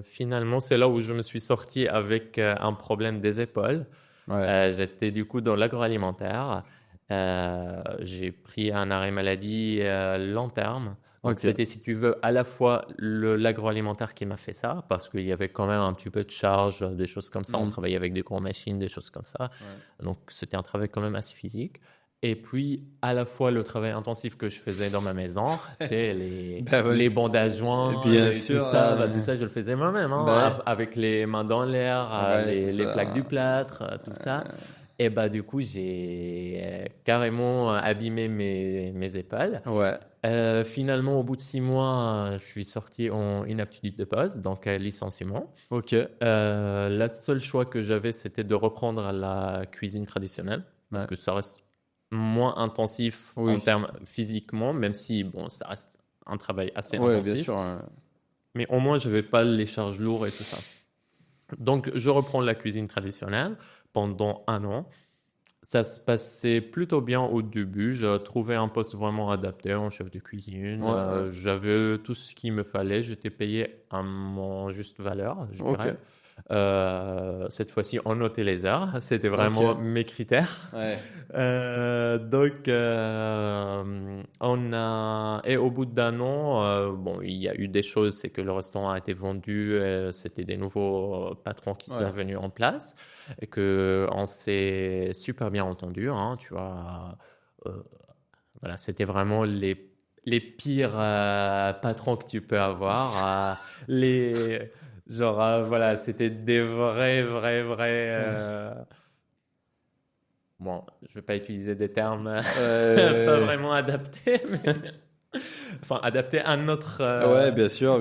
finalement, c'est là où je me suis sorti avec un problème des épaules. Ouais. J'étais du coup dans l'agroalimentaire. J'ai pris un arrêt maladie long terme. Donc, c'était, si tu veux, à la fois l'agroalimentaire qui m'a fait ça, parce qu'il y avait quand même un petit peu de charge, des choses comme ça. On travaillait avec des grandes machines, des choses comme ça. Ouais. Donc, c'était un travail quand même assez physique. Et puis, à la fois, le travail intensif que je faisais dans ma maison, tu sais, les bandages joints, tout ça, je le faisais moi-même, avec les mains dans l'air, les plaques du plâtre, tout ça. Et bah, du coup, j'ai carrément abîmé mes épaules. Ouais. Finalement, au bout de 6 mois, je suis sorti en inaptitude de poste, donc licenciement. Ok. La seule choix que j'avais, c'était de reprendre la cuisine traditionnelle, parce que ça reste moins intensif en termes physiquement, même si ça reste un travail assez intensif. Bien sûr. Mais au moins, je n'avais pas les charges lourdes et tout ça. Donc, je reprends la cuisine traditionnelle pendant 1 an. Ça se passait plutôt bien au début. J'ai trouvé un poste vraiment adapté en chef de cuisine. J'avais tout ce qu'il me fallait. J'étais payé à mon juste valeur, je dirais. Cette fois-ci, on notait les heures. C'était vraiment mes critères. Donc, et au bout d'1 an, bon, il y a eu des choses. C'est que le restaurant a été vendu. C'était des nouveaux patrons qui sont venus en place. Et qu'on s'est super bien entendu. Hein, tu vois, voilà, c'était vraiment les pires patrons que tu peux avoir. Voilà, c'était des vrais. Bon, je vais pas utiliser des termes pas vraiment adaptés, mais enfin adaptés à notre. Ouais, bien sûr.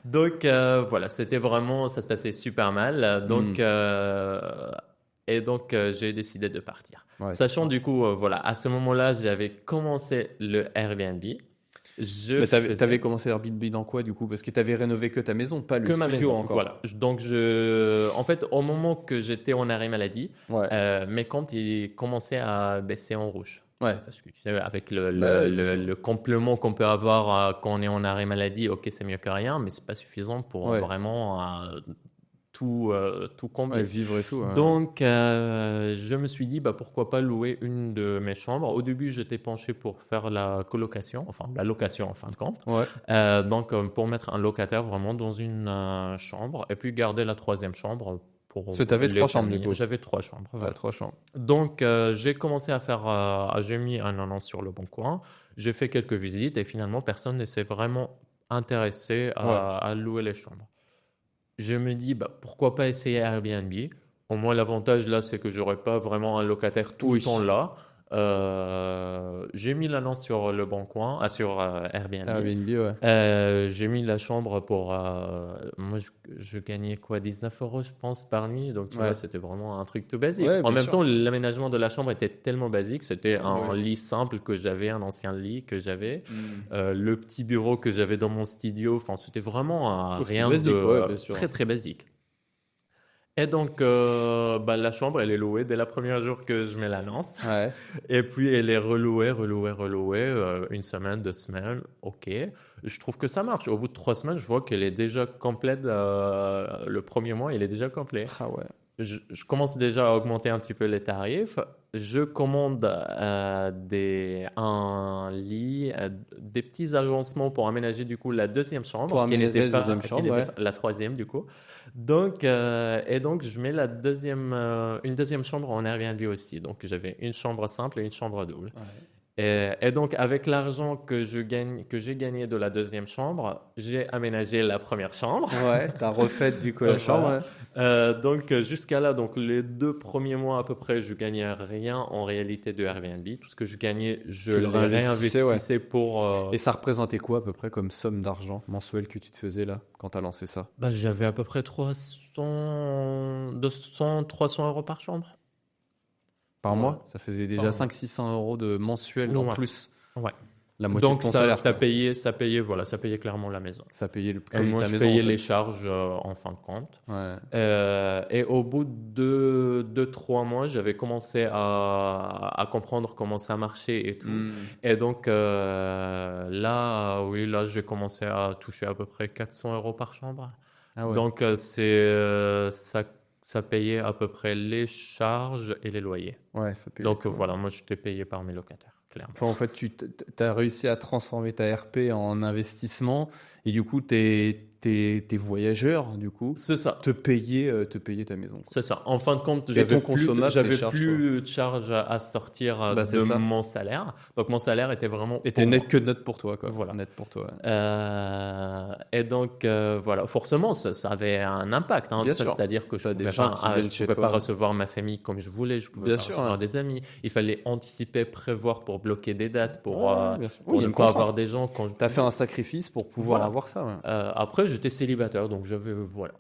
Donc voilà, c'était vraiment, ça se passait super mal. Donc j'ai décidé de partir. Sachant du coup, voilà, à ce moment-là, j'avais commencé le Airbnb. Mais t'avais commencé Airbnb dans quoi du coup? Parce que t'avais rénové que ta maison, pas le studio encore. Voilà. Donc en fait, au moment que j'étais en arrêt maladie, mes comptes ils commençaient à baisser en rouge. Parce que tu sais, avec le complément qu'on peut avoir quand on est en arrêt maladie, ok, c'est mieux que rien, mais c'est pas suffisant pour vraiment tout combler. Vivre et tout. Donc, je me suis dit, pourquoi pas louer une de mes chambres. Au début, j'étais penché pour faire la colocation, enfin la location en fin de compte. Donc, pour mettre un locataire vraiment dans une chambre et puis garder la 3e chambre. T'avais 3 chambres du coup. J'avais 3 chambres. 3 chambres. Donc, j'ai commencé à j'ai mis un annonce sur le Bon Coin. J'ai fait quelques visites et finalement, personne ne s'est vraiment intéressé à louer les chambres. Je me dis, pourquoi pas essayer Airbnb? Au moins, l'avantage là, c'est que j'aurais pas vraiment un locataire tout le temps là. J'ai mis l'annonce sur le Bon Coin, sur Airbnb. J'ai mis la chambre pour. Moi, je gagnais quoi, 19 €, je pense, par nuit. Donc, tu vois, c'était vraiment un truc tout basique. En même temps, l'aménagement de la chambre était tellement basique. C'était un lit simple que j'avais, un ancien lit que j'avais, le petit bureau que j'avais dans mon studio. Enfin, c'était vraiment rien de très, très basique. Et donc, la chambre, elle est louée dès le premier jour que je mets l'annonce. Et puis, elle est relouée, 1 semaine, 2 semaines. OK. Je trouve que ça marche. Au bout de 3 semaines, je vois qu'elle est déjà complète. Le premier mois, il est déjà complet. Je commence déjà à augmenter un petit peu les tarifs. Je commande un lit, des petits agencements pour aménager du coup la 2e chambre. Pour aménager la 2e chambre, la 3e du coup. Donc, je mets une 2e chambre en Airbnb aussi. Donc, j'avais une chambre simple et une chambre double. Et donc, avec l'argent que j'ai gagné de la 2e chambre, j'ai aménagé la 1re chambre. T'as refait du coup la chambre. Donc, jusqu'à là, donc les 2 premiers mois à peu près, je gagnais rien en réalité de Airbnb. Tout ce que je gagnais, je le réinvestissais pour. Et ça représentait quoi à peu près comme somme d'argent mensuelle que tu te faisais là quand tu as lancé ça? J'avais à peu près 200, 300 € par chambre. Par mois? Ça faisait déjà 500-600 € de mensuel en plus. La moitié donc de ton salaire, ça payait clairement la maison. Ça payait le crédit de ta maison. Moi, je payais les charges en fin de compte. Et au bout de 2-3 mois, j'avais commencé à comprendre comment ça marchait et tout. Et donc là, j'ai commencé à toucher à peu près 400 € par chambre. Donc ça payait à peu près les charges et les loyers. Donc voilà, moi j'étais payé par mes locataires. Enfin, en fait, tu as réussi à transformer ta RP en investissement et du coup, tes voyageurs, du coup, c'est ça. Te payer ta maison. C'est ça. En fin de compte, j'avais plus de charges à sortir de mon salaire. Donc, mon salaire était vraiment... Était net pour toi, quoi. Voilà. Net pour toi. Et donc, voilà. Forcément, ça avait un impact. Hein. C'est-à-dire que je ne pouvais pas recevoir ma famille comme je voulais. Je pouvais pas recevoir des amis. Il fallait anticiper, prévoir pour bloquer des dates, pour Oui, ne pas avoir des gens quand tu as fait un sacrifice pour pouvoir avoir ça. Ouais. Après, j'étais célibataire, donc voilà.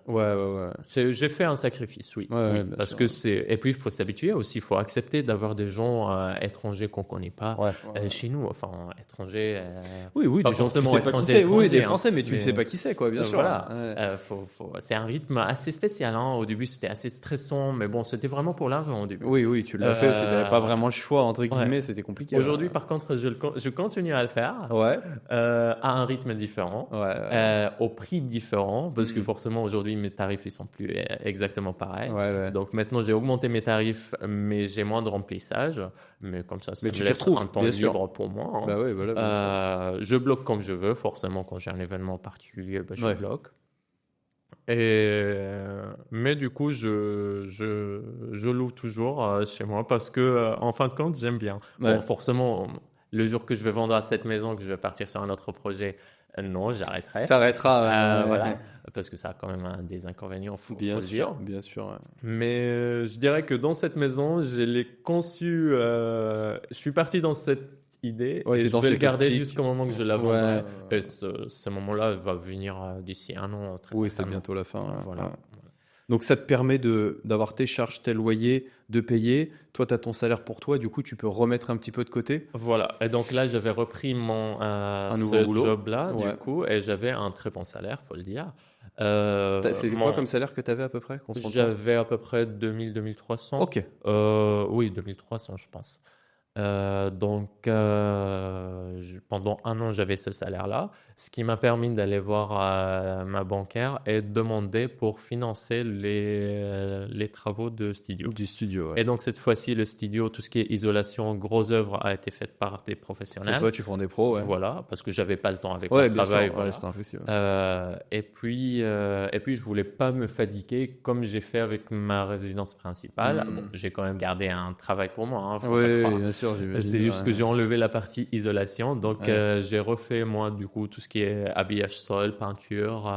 J'ai fait un sacrifice, oui. Parce que et puis il faut s'habituer aussi, il faut accepter d'avoir des gens étrangers qu'on connaît pas chez nous, enfin étrangers. Oui, pas des gens forcément tu sais pas qui étrangers. c'est. Oui, des Français, mais tu sais pas qui c'est, quoi, bien sûr. Voilà. C'est un rythme assez spécial. Au début, c'était assez stressant, mais bon, c'était vraiment pour l'argent au début. Oui, tu l'as fait. C'était pas vraiment le choix entre guillemets, c'était compliqué. Aujourd'hui, par contre, je continue à le faire. À un rythme différent, au prix différent, parce que forcément aujourd'hui mes tarifs ils sont plus exactement pareils. Donc maintenant j'ai augmenté mes tarifs, mais j'ai moins de remplissage. Mais comme ça me laisse un temps libre pour moi. Je bloque comme je veux. Forcément, quand j'ai un événement particulier, je bloque. Mais du coup, je loue toujours chez moi parce que, en fin de compte, j'aime bien. Bon, forcément, le jour que je vais vendre à cette maison, que je vais partir sur un autre projet, non, j'arrêterai. T'arrêteras. Voilà, parce que ça a quand même des inconvénients, faut le dire. Bien sûr. Mais je dirais que dans cette maison, je l'ai conçue. Je suis parti dans cette idée et je vais le garder jusqu'au moment que je la vendrai. Et ce moment-là va venir d'ici un an, très certainement. C'est bientôt la fin. Voilà. Donc ça te permet d'avoir tes charges, tes loyers, de payer. Toi, tu as ton salaire pour toi, du coup, tu peux remettre un petit peu de côté. Voilà. Et donc là, j'avais repris ce job-là, du coup, et j'avais un très bon salaire, faut le dire. C'est quoi comme salaire que tu avais à peu près? J'avais à peu près 2000-2300. Ok. Oui, 2300, je pense. Pendant un an, j'avais ce salaire-là, ce qui m'a permis d'aller voir ma banquière et de demander pour financer les travaux de studio. Du studio, Et donc, cette fois-ci, le studio, tout ce qui est isolation, grosse œuvre, a été fait par des professionnels. Cette fois, tu prends des pros, Voilà, parce que j'avais pas le temps avec mon travail. Voilà. C'était impossible. Et puis, je voulais pas me fatiguer comme j'ai fait avec ma résidence principale. Bon, j'ai quand même gardé un travail pour moi. Faut pas croire. Bien sûr. C'est juste que j'ai enlevé la partie isolation. Donc, j'ai refait, moi, du coup, tout ce qui est habillage sol, peinture,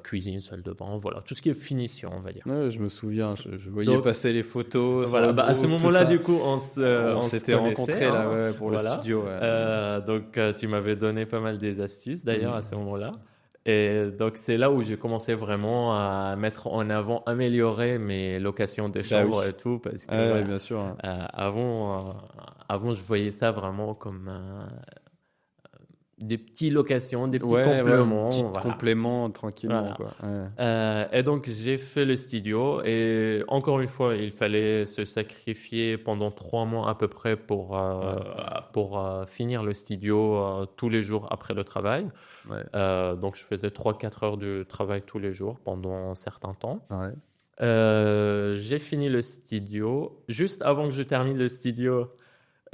cuisine, salle de bain, voilà, tout ce qui est finition, on va dire. Je me souviens, je voyais passer les photos. Voilà, à ce moment-là, du coup, on s'était rencontrés là, pour le studio. Donc, tu m'avais donné pas mal des astuces, d'ailleurs, à ce moment-là. Et donc, c'est là où j'ai commencé vraiment à mettre en avant, améliorer mes locations de chambres et tout. Parce que, bien sûr. Avant, je voyais ça vraiment comme des petites locations, des petits compléments. Compléments, tranquillement. Et donc, j'ai fait le studio. Et encore une fois, il fallait se sacrifier pendant 3 mois à peu près pour finir le studio tous les jours après le travail. Donc, je faisais 3-4 heures de travail tous les jours pendant un certain temps. J'ai fini le studio. Juste avant que je termine le studio,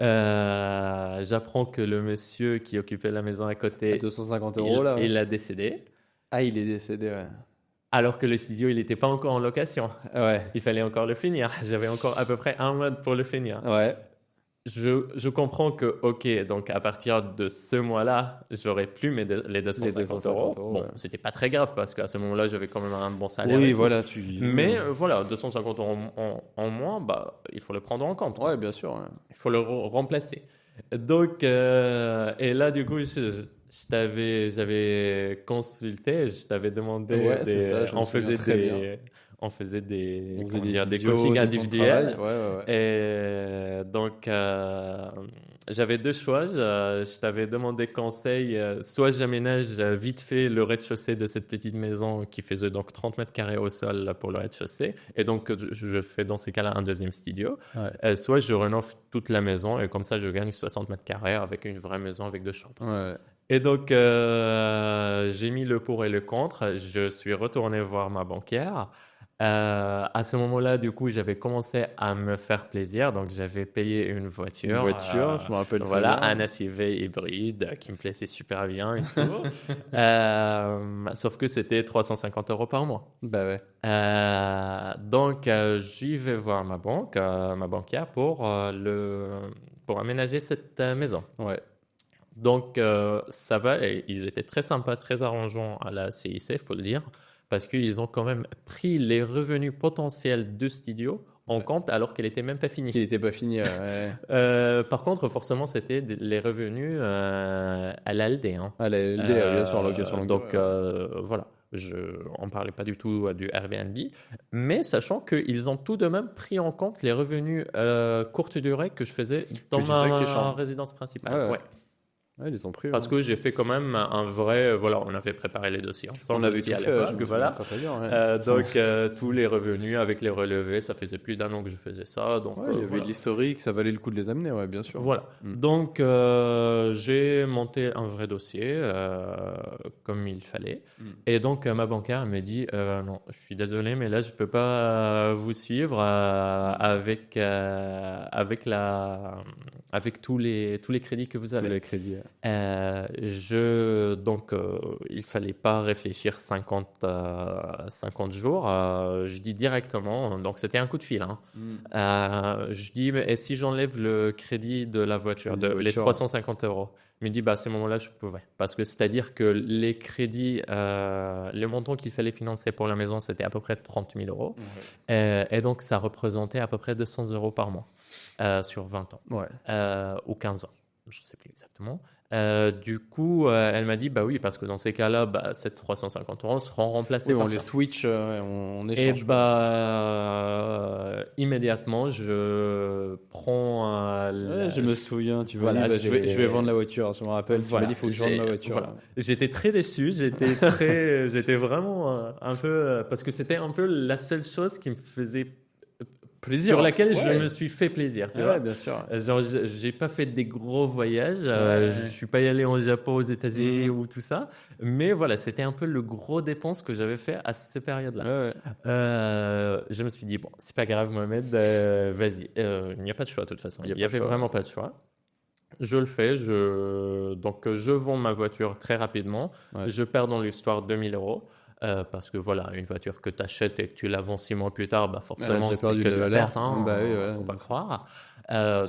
j'apprends que le monsieur qui occupait la maison à côté, 250 euros là, il a décédé. Il est décédé, Alors que le studio, il n'était pas encore en location. Il fallait encore le finir. J'avais encore à peu près un mois pour le finir. Je comprends que, ok, donc à partir de ce mois-là, j'aurais plus les 250 euros. Bon, c'était pas très grave parce qu'à ce moment-là, j'avais quand même un bon salaire. Oui, voilà. Mais voilà, 250 euros en moins, il faut le prendre en compte. Bien sûr. Il faut le remplacer. Donc, et là, du coup, j'avais consulté, je t'avais demandé, on faisait des coachings individuels. Et donc, j'avais 2 choix. Je t'avais demandé conseil. Soit j'aménage vite fait le rez-de-chaussée de cette petite maison qui faisait donc 30 mètres carrés au sol là, pour le rez-de-chaussée. Et donc, je fais dans ces cas-là un deuxième studio. Soit je rénove toute la maison et comme ça, je gagne 60 mètres carrés avec une vraie maison avec 2 chambres. Et donc, j'ai mis le pour et le contre. Je suis retourné voir ma banquière. À ce moment-là, du coup, j'avais commencé à me faire plaisir. Donc, j'avais payé une voiture. Je me rappelle très bien. Un SUV hybride qui me plaisait super bien et tout. Sauf que c'était 350 euros par mois. Donc, j'y vais voir ma banquière pour aménager cette maison. Donc, ça va. Et ils étaient très sympas, très arrangeants à la CIC, il faut le dire. Parce qu'ils ont quand même pris les revenus potentiels de studio en compte alors qu'elle n'était même pas finie. Qui n'était pas fini. Ouais. Par contre, forcément, c'était les revenus à l'ALD. Hein. Ah, bien sûr, location longue donc, durée, voilà. On ne parlait pas du tout du Airbnb, mais sachant qu'ils ont tout de même pris en compte les revenus courte durée que je faisais dans ma résidence principale. Ouais. Ouais, ils ont pris. Parce que j'ai fait quand même un vrai. Voilà, on avait préparé les dossiers ensemble. On avait tout fait. Voilà. Très bien, ouais. Donc, tous les revenus avec les relevés, ça faisait plus d'1 an que je faisais ça. Donc, il y avait de l'historique, ça valait le coup de les amener, ouais, bien sûr. Voilà. Donc, j'ai monté un vrai dossier comme il fallait. Et donc, ma bancaire me dit non, je suis désolé, mais là, je ne peux pas vous suivre avec tous les crédits que vous avez. Tous les crédits. Donc, il fallait pas réfléchir 50 jours. Je dis directement, donc c'était un coup de fil. Hein. Je dis, mais et si j'enlève le crédit de la voiture, les 350 €? Il me dit, bah, à ce moment-là, je pouvais. Parce que c'est-à-dire que les crédits, le montant qu'il fallait financer pour la maison, c'était à peu près 30 000 €. Et donc, ça représentait à peu près 200 € par mois sur 20 ans ou 15 ans. Je ne sais plus exactement. Du coup, elle m'a dit, bah oui, parce que dans ces cas-là, ces 350 € seront remplacés par on ça. les switch, on échange. Et immédiatement, je prends... je me souviens, tu vois, je vais vendre la voiture, je me rappelle, tu m'as dit, il faut que je vende ma voiture. Voilà. J'étais très déçu, j'étais vraiment un peu... Parce que c'était un peu la seule chose qui me faisait plaisir, sur laquelle je me suis fait plaisir, tu vois. Bien sûr. Genre, j'ai pas fait des gros voyages, je suis pas allé au Japon, aux États-Unis ou tout ça, mais voilà, c'était un peu le gros dépense que j'avais fait à cette période-là. Je me suis dit, bon, c'est pas grave, Mohamed, vas-y. Il n'y a pas de choix, de toute façon. Il y avait vraiment pas de choix. Je le fais, donc je vends ma voiture très rapidement. Je perds dans l'histoire 2000 €. Parce que voilà, une voiture que tu achètes et que tu la vends 6 mois plus tard, forcément, c'est que de la perte. Faut pas croire.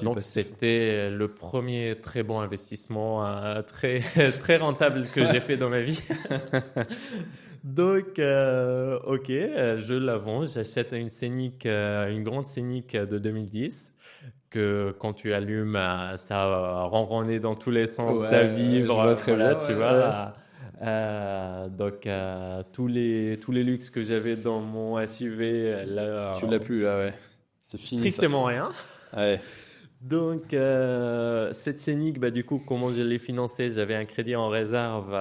Donc, c'était le premier très bon investissement, très, très rentable que j'ai fait dans ma vie. Donc, ok, je la vends. J'achète une Scénic, une grande Scénic de 2010. Que quand tu allumes, ça ronronner dans tous les sens, ça vibre. Tu vois. Donc, tous les luxes que j'avais dans mon SUV, là, tu l'as plus, là, ouais. C'est fini. Strictement rien. Ouais. Donc, cette Scénic, du coup, comment je l'ai financée? J'avais un crédit en réserve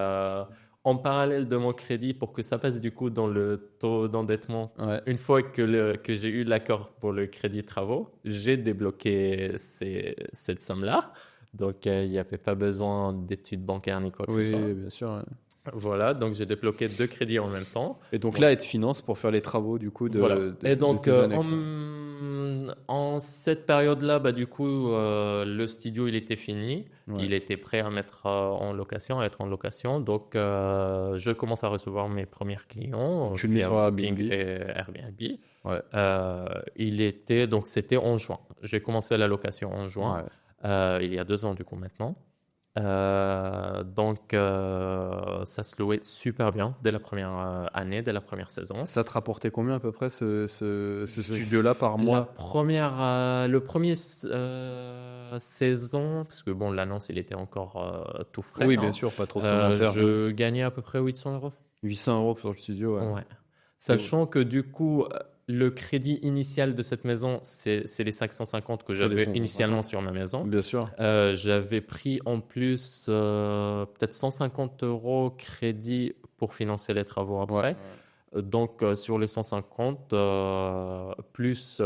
en parallèle de mon crédit pour que ça passe du coup dans le taux d'endettement. Une fois que j'ai eu l'accord pour le crédit travaux, j'ai débloqué cette somme-là. Donc, il n'y avait pas besoin d'études bancaires ni quoi que ce soit. Oui, bien sûr. Ouais. Voilà, donc j'ai débloqué 2 crédits en même temps. Et donc là, elle te finance pour faire les travaux du coup Et donc, en cette période-là, du coup, le studio, il était fini. Il était prêt à mettre en location, Donc, je commence à recevoir mes premiers clients. Tu le mets sur Airbnb. Donc, c'était en juin. J'ai commencé la location en juin. Il y a 2 ans, du coup, maintenant. Donc, ça se louait super bien dès la première année, dès la première saison. Ça te rapportait combien à peu près ce studio-là par mois? Le premier saison, parce que bon, l'annonce, il était encore tout frais. Oui, bien sûr, pas trop de commentaires. Je gagnais à peu près 800 €. 800 € pour le studio, ouais. Sachant que du coup, le crédit initial de cette maison, c'est les 550 que j'avais initialement sur ma maison. Bien sûr. J'avais pris en plus peut-être 150 € crédit pour financer les travaux après. Donc, sur les 150, plus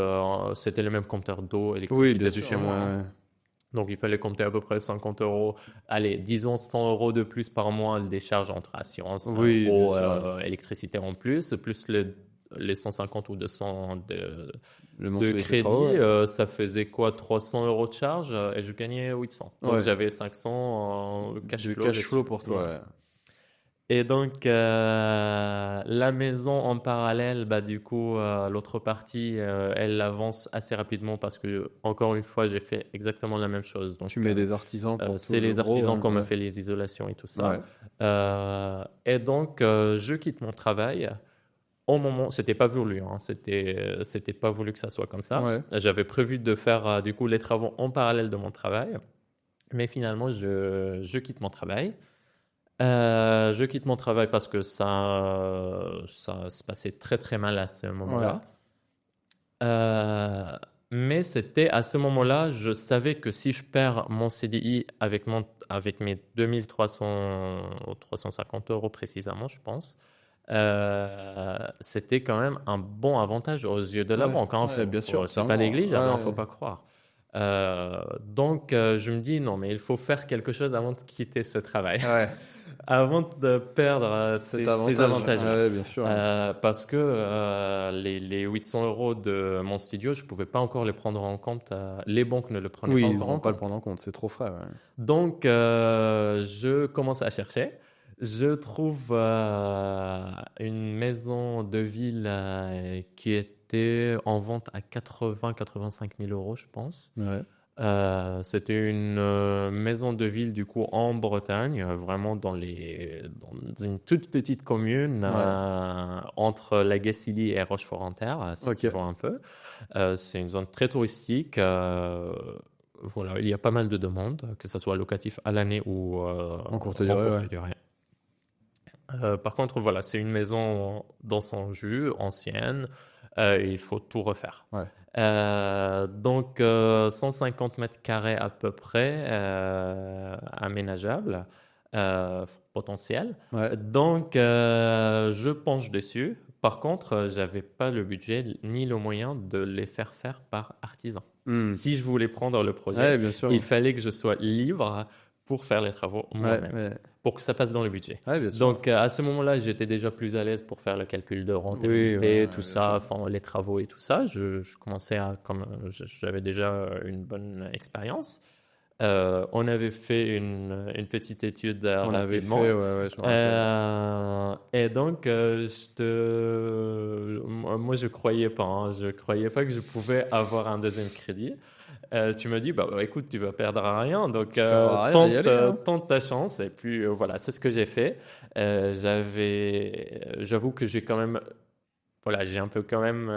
c'était le même compteur d'eau, électricité de chez moi. Donc, il fallait compter à peu près 50 €. Allez, disons 100 € de plus par mois des charges entre assurance, eau, électricité en plus les 150 ou 200 de crédit, ça faisait quoi? 300 € de charge et je gagnais 800. Donc, j'avais 500 cash flow pour toi. Et donc, la maison en parallèle, du coup, l'autre partie, elle avance assez rapidement parce que, encore une fois, j'ai fait exactement la même chose. Donc, tu mets des artisans pour c'est les artisans qui m'ont fait les isolations et tout ça. Et donc, je quitte mon travail au moment, c'était pas voulu, hein, c'était pas voulu que ça soit comme ça. Ouais. J'avais prévu de faire du coup les travaux en parallèle de mon travail, mais finalement je quitte mon travail. Je quitte mon travail parce que ça se passait très très mal à ce moment-là. Mais c'était à ce moment-là, je savais que si je perds mon CDI avec mes 2300 ou 350 euros précisément, je pense, c'était quand même un bon avantage aux yeux de la banque. Hein. Bien sûr. C'est pas négligeable, hein, faut pas croire. Donc, je me dis non, mais il faut faire quelque chose avant de quitter ce travail. Avant de perdre ces avantages-là. Ouais, bien sûr. Parce que les 800 euros de mon studio, je ne pouvais pas encore les prendre en compte. Les banques ne le prenaient pas encore en compte. Pas le prendre en compte, c'est trop frais. Ouais. Donc, je commence à chercher. Je trouve une maison de ville qui était en vente à 80-85 000 euros, je pense. Ouais. C'était une maison de ville du coup en Bretagne, vraiment dans une toute petite commune entre la Gacilly et Rochefort-en-Terre, si tu vois un peu. C'est une zone très touristique. Voilà, il y a pas mal de demandes, que ce soit locatif à l'année ou en courte durée. Par contre, voilà, c'est une maison dans son jus, ancienne. Il faut tout refaire. Donc, 150 mètres carrés à peu près, aménageable, potentiel. Donc, je penche dessus. Par contre, j'avais pas le budget ni le moyen de les faire par artisan. Si je voulais prendre le projet, il fallait que je sois libre pour faire les travaux moi-même, pour que ça passe dans le budget. Donc, à ce moment-là, j'étais déjà plus à l'aise pour faire le calcul de rentabilité, tout ça, enfin, les travaux et tout ça. Je commençais j'avais déjà une bonne expérience. On avait fait une petite étude rapidement. Je me rappelle. Et donc, moi, je croyais pas. Hein, je croyais pas que je pouvais avoir un deuxième crédit. Tu me dis, écoute, tu vas perdre à rien, donc tente ta chance. Et puis voilà, c'est ce que j'ai fait. J'avoue que j'ai quand même, j'ai un peu quand même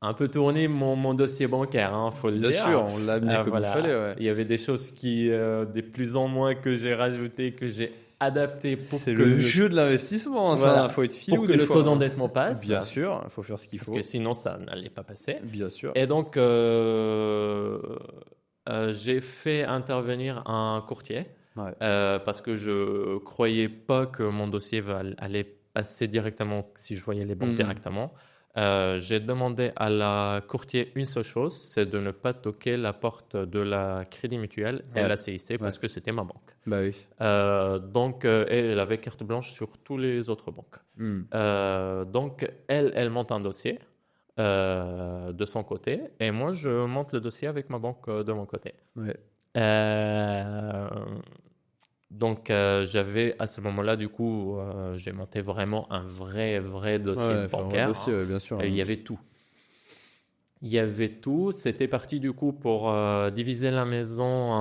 un peu tourné mon dossier bancaire, hein, faut le dire. Bien sûr, on l'a amené comme il fallait. Il y avait des choses des plus en moins que j'ai rajoutées, que j'ai adaptées pour c'est le jeu de l'investissement, ça. Faut être filou pour que le taux d'endettement passe. Bien sûr, il faut faire ce qu'il faut. Parce que sinon, ça n'allait pas passer. Bien sûr. Et donc, j'ai fait intervenir un courtier parce que je croyais pas que mon dossier allait passer directement si je voyais les banques directement. J'ai demandé à la courtier une seule chose, c'est de ne pas toquer la porte de la Crédit Mutuel et à la CIC parce que c'était ma banque. Donc, elle avait carte blanche sur tous les autres banques. Donc, elle monte un dossier de son côté et moi, je monte le dossier avec ma banque de mon côté. Donc, j'avais à ce moment-là, du coup, j'ai monté vraiment un vrai dossier bancaire. Bien sûr. Il y avait tout. Il y avait tout. C'était parti, du coup, pour diviser la maison,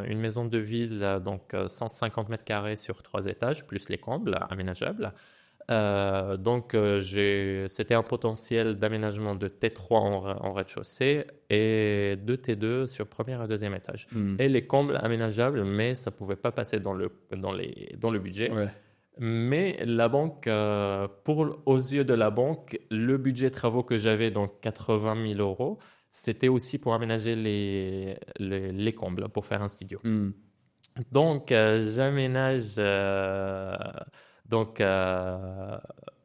une maison de ville, donc 150 mètres carrés sur 3 étages, plus les combles aménageables. Donc, c'était un potentiel d'aménagement de T3 en rez-de-chaussée et de T2 sur premier et deuxième étage. Et les combles aménageables, mais ça ne pouvait pas passer dans le budget. Mais la banque, aux yeux de la banque, le budget travaux que j'avais, donc 80 000 euros, c'était aussi pour aménager les combles, pour faire un studio. Donc, j'aménage... Donc,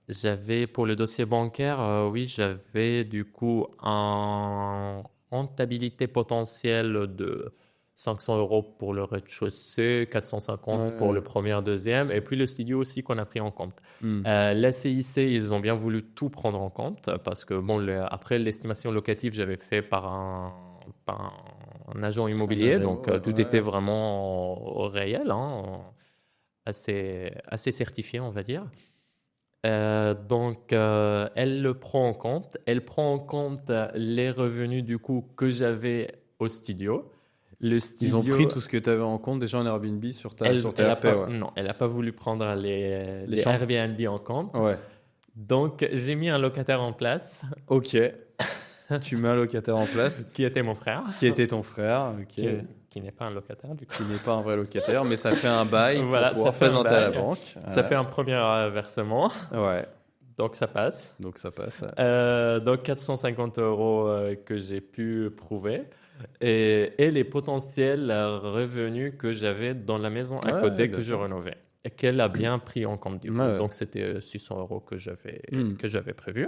j'avais pour le dossier bancaire, j'avais du coup une rentabilité potentielle de 500 euros pour le rez-de-chaussée, 450 pour le premier et deuxième, et puis le studio aussi qu'on a pris en compte. La CIC, ils ont bien voulu tout prendre en compte parce que, après l'estimation locative, j'avais fait par un agent immobilier, donc tout était vraiment réel, hein, assez certifié, on va dire. Donc, elle le prend en compte. Elle prend en compte les revenus du coup que j'avais au studio. Le studio, Ils ont pris tout ce que tu avais en compte déjà en Airbnb sur tes RP, ouais. Non, elle n'a pas voulu prendre les chambres. Airbnb en compte. Ouais. Donc, j'ai mis un locataire en place. Ok. Tu mets un locataire en place. Qui était mon frère. Qui était ton frère. Okay. Qui n'est pas un locataire, du coup. Qui n'est pas un vrai locataire, mais ça fait un bail voilà, pour pouvoir ça fait présenter à la banque. Ça fait un premier versement. Ouais. Donc, ça passe. Donc, 450 € que j'ai pu prouver. Et les potentiels revenus que j'avais dans la maison à côté que je rénovais. Et qu'elle a bien pris en compte du coup. Donc, c'était 600 € que j'avais prévu.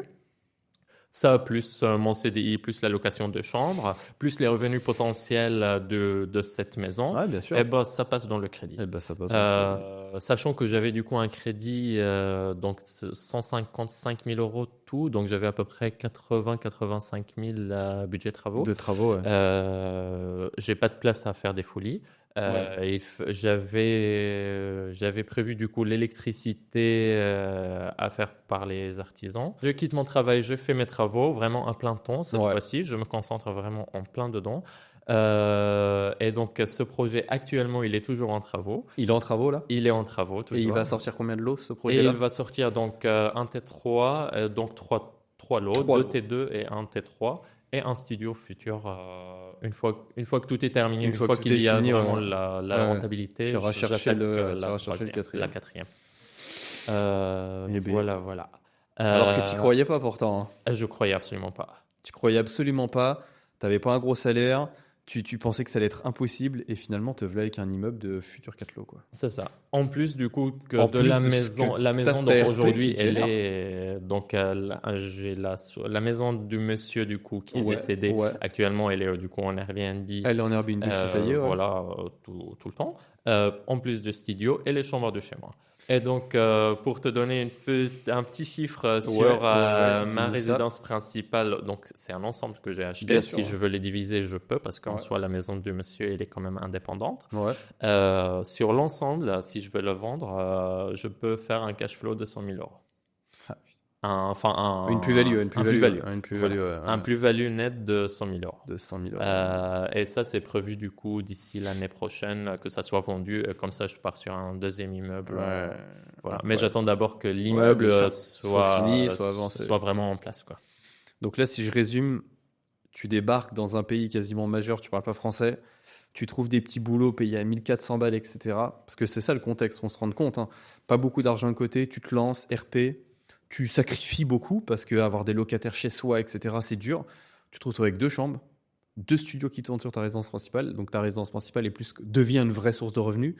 Ça, plus mon CDI, plus la location de chambre, plus les revenus potentiels de cette maison, bien sûr. Et ben, ça passe dans le crédit. Ça passe sachant que j'avais du coup un crédit, donc 155 000 € tout, donc j'avais à peu près 80-85 000 budget travaux. De travaux, ouais. J'ai pas de place à faire des folies. J'avais prévu du coup l'électricité à faire par les artisans. Je quitte mon travail, je fais mes travaux vraiment à plein temps cette fois-ci. Je me concentre vraiment en plein dedans. Et donc ce projet actuellement, il est toujours en travaux. Il est en travaux là ? Il est en travaux toujours. Et il va sortir combien de lots ce projet-là ? Il va sortir donc un T3, donc trois lots, 2 T2 et un T3. Et un studio futur, une fois que tout est terminé, une fois qu'il y a vraiment la rentabilité, tu vas chercher le quatrième. La quatrième. Voilà. Alors que tu n'y croyais pas pourtant. Je croyais absolument pas. Tu croyais absolument pas, tu n'avais pas un gros salaire, tu pensais que ça allait être impossible et finalement te voilà avec un immeuble de futur 4 lots. Quoi. C'est ça. En plus du coup la maison donc aujourd'hui elle est donc j'ai la maison du monsieur du coup qui est décédé actuellement, elle est du coup en Airbnb. Elle est en Airbnb, ça y est. Voilà, tout le temps. En plus de studio et les chambres de chez moi. Et donc, pour te donner un petit chiffre sur ma résidence principale, donc c'est un ensemble que j'ai acheté. Bien si sûr. je veux les diviser, je peux, parce qu'en soi, la maison du monsieur, elle est quand même indépendante. Ouais. Sur l'ensemble, si je veux le vendre, je peux faire un cash flow de 100 000 €. Une plus-value. Un plus-value net de 100 000 €. De 100 000 €. Et ça, c'est prévu du coup d'ici l'année prochaine que ça soit vendu. Comme ça, je pars sur un deuxième immeuble. Voilà. Mais j'attends d'abord que l'immeuble soit fini, soit vraiment en place. Quoi. Donc là, si je résume, tu débarques dans un pays quasiment majeur, tu parles pas français, tu trouves des petits boulots payés à 1400 balles, etc. Parce que c'est ça le contexte, on se rend compte. Pas beaucoup d'argent de côté, tu te lances, RP. Tu sacrifies beaucoup parce qu'avoir des locataires chez soi, etc., c'est dur. Tu te retrouves avec 2 chambres, 2 studios qui tournent sur ta résidence principale. Donc ta résidence principale devient une vraie source de revenus.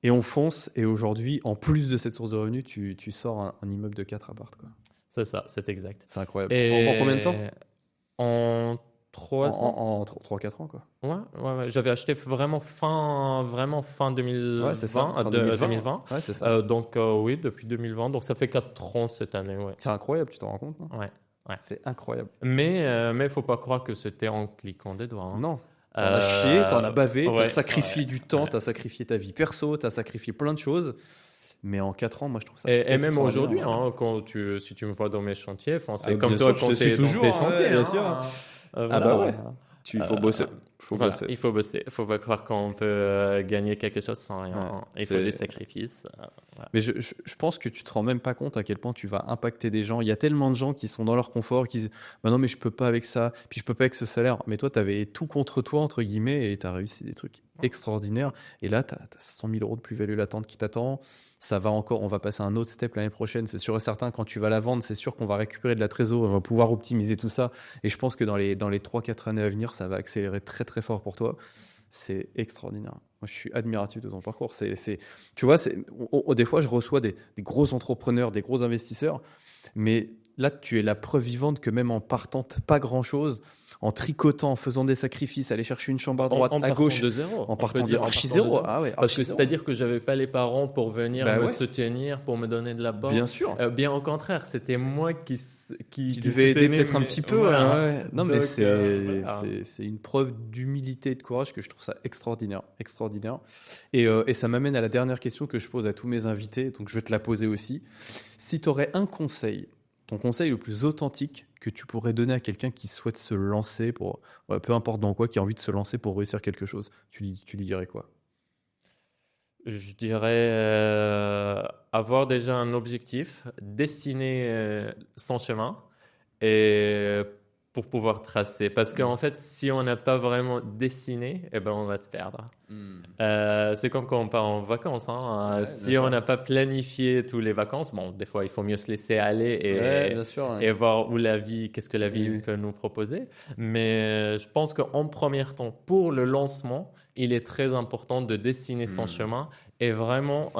Et on fonce. Et aujourd'hui, en plus de cette source de revenus, tu sors un immeuble de 4 apparts. Quoi. C'est ça, c'est exact. C'est incroyable. En combien de temps ? En 3 ans. En 3-4 ans, quoi. Ouais. J'avais acheté vraiment fin 2020. Ouais, c'est ça. Fin 2020. Ouais, c'est ça. Donc, oui, depuis 2020. Donc, ça fait 4 ans cette année. Ouais. C'est incroyable, tu t'en rends compte, non ? Ouais. C'est incroyable. Mais il ne faut pas croire que c'était en cliquant des doigts. Non. T'en as chié, t'en as bavé, t'as sacrifié du temps, t'as sacrifié ta vie perso, t'as sacrifié plein de choses. Mais en 4 ans, moi, je trouve ça et même aujourd'hui, si tu me vois dans mes chantiers, c'est comme toi quand tu es dans tes chantiers. Bien sûr. Bah ouais. Il faut bosser. Il faut bosser. Il ne faut pas croire qu'on peut gagner quelque chose sans rien. Il faut des sacrifices. Mais je pense que tu te rends même pas compte à quel point tu vas impacter des gens. Il y a tellement de gens qui sont dans leur confort, qui disent bah non, mais je peux pas avec ça, puis je peux pas avec ce salaire. Mais toi, tu avais tout contre toi, entre guillemets, et tu as réussi des trucs extraordinaires. Et là, tu as 100 000 € de plus-value latente qui t'attend. Ça va encore, on va passer à un autre step l'année prochaine, c'est sûr et certain. Quand tu vas la vendre, c'est sûr qu'on va récupérer de la trésor, on va pouvoir optimiser tout ça. Et je pense que dans les 3-4 années à venir, ça va accélérer très très fort pour toi. C'est extraordinaire. Moi, je suis admiratif de ton parcours. Tu vois, des fois, je reçois des gros entrepreneurs, des gros investisseurs, mais là, tu es la preuve vivante que même en partant pas grand-chose, en tricotant, en faisant des sacrifices, aller chercher une chambre à droite, à gauche, de zéro. En partant de archi zéro. Parce que c'est-à-dire que j'avais pas les parents pour venir me soutenir, pour me donner de la porte. Bien sûr. Bien au contraire, c'était moi qui devais aider peut-être un petit peu. Voilà. Non, mais c'est une preuve d'humilité et de courage que je trouve ça extraordinaire. Et ça m'amène à la dernière question que je pose à tous mes invités, donc je vais te la poser aussi. Si tu aurais un conseil, ton conseil le plus authentique que tu pourrais donner à quelqu'un qui souhaite se lancer, peu importe dans quoi, qui a envie de se lancer pour réussir quelque chose? Tu lui dirais quoi? Je dirais avoir déjà un objectif, dessiner son chemin et pour pouvoir tracer. Parce qu'en fait, si on n'a pas vraiment dessiné, eh ben, on va se perdre. C'est comme quand on part en vacances. Hein. Ouais, si on n'a pas planifié toutes les vacances, bon, des fois, il faut mieux se laisser aller bien sûr, et voir qu'est-ce que la vie peut nous proposer. Mais je pense qu'en premier temps, pour le lancement, il est très important de dessiner son chemin et vraiment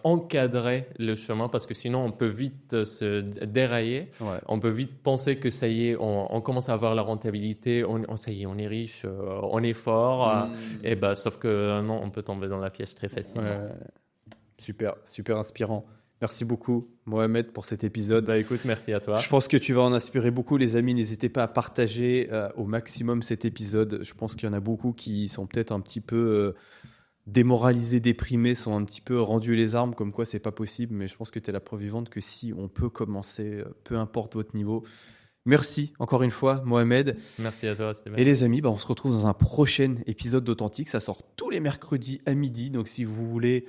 encadrer le chemin parce que sinon, on peut vite se dérailler. Ouais. On peut vite penser que ça y est, on commence à avoir la rentabilité, ça y est, on est riche, on est fort. Et bah, sauf que non, on peut tomber dans la piège très facilement. Super, super inspirant. Merci beaucoup, Mohamed, pour cet épisode. Bah écoute, merci à toi. Je pense que tu vas en inspirer beaucoup, les amis. N'hésitez pas à partager au maximum cet épisode. Je pense qu'il y en a beaucoup qui sont peut-être un petit peu démoralisés, déprimés, sont un petit peu rendus les armes, comme quoi c'est pas possible. Mais je pense que tu es la preuve vivante que si on peut commencer, peu importe votre niveau. Merci encore une fois, Mohamed. Merci à toi, Stéphane. Et les amis, on se retrouve dans un prochain épisode d'Authentique. Ça sort tous les mercredis à midi. Donc si vous voulez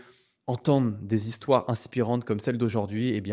entendre des histoires inspirantes comme celle d'aujourd'hui, eh bien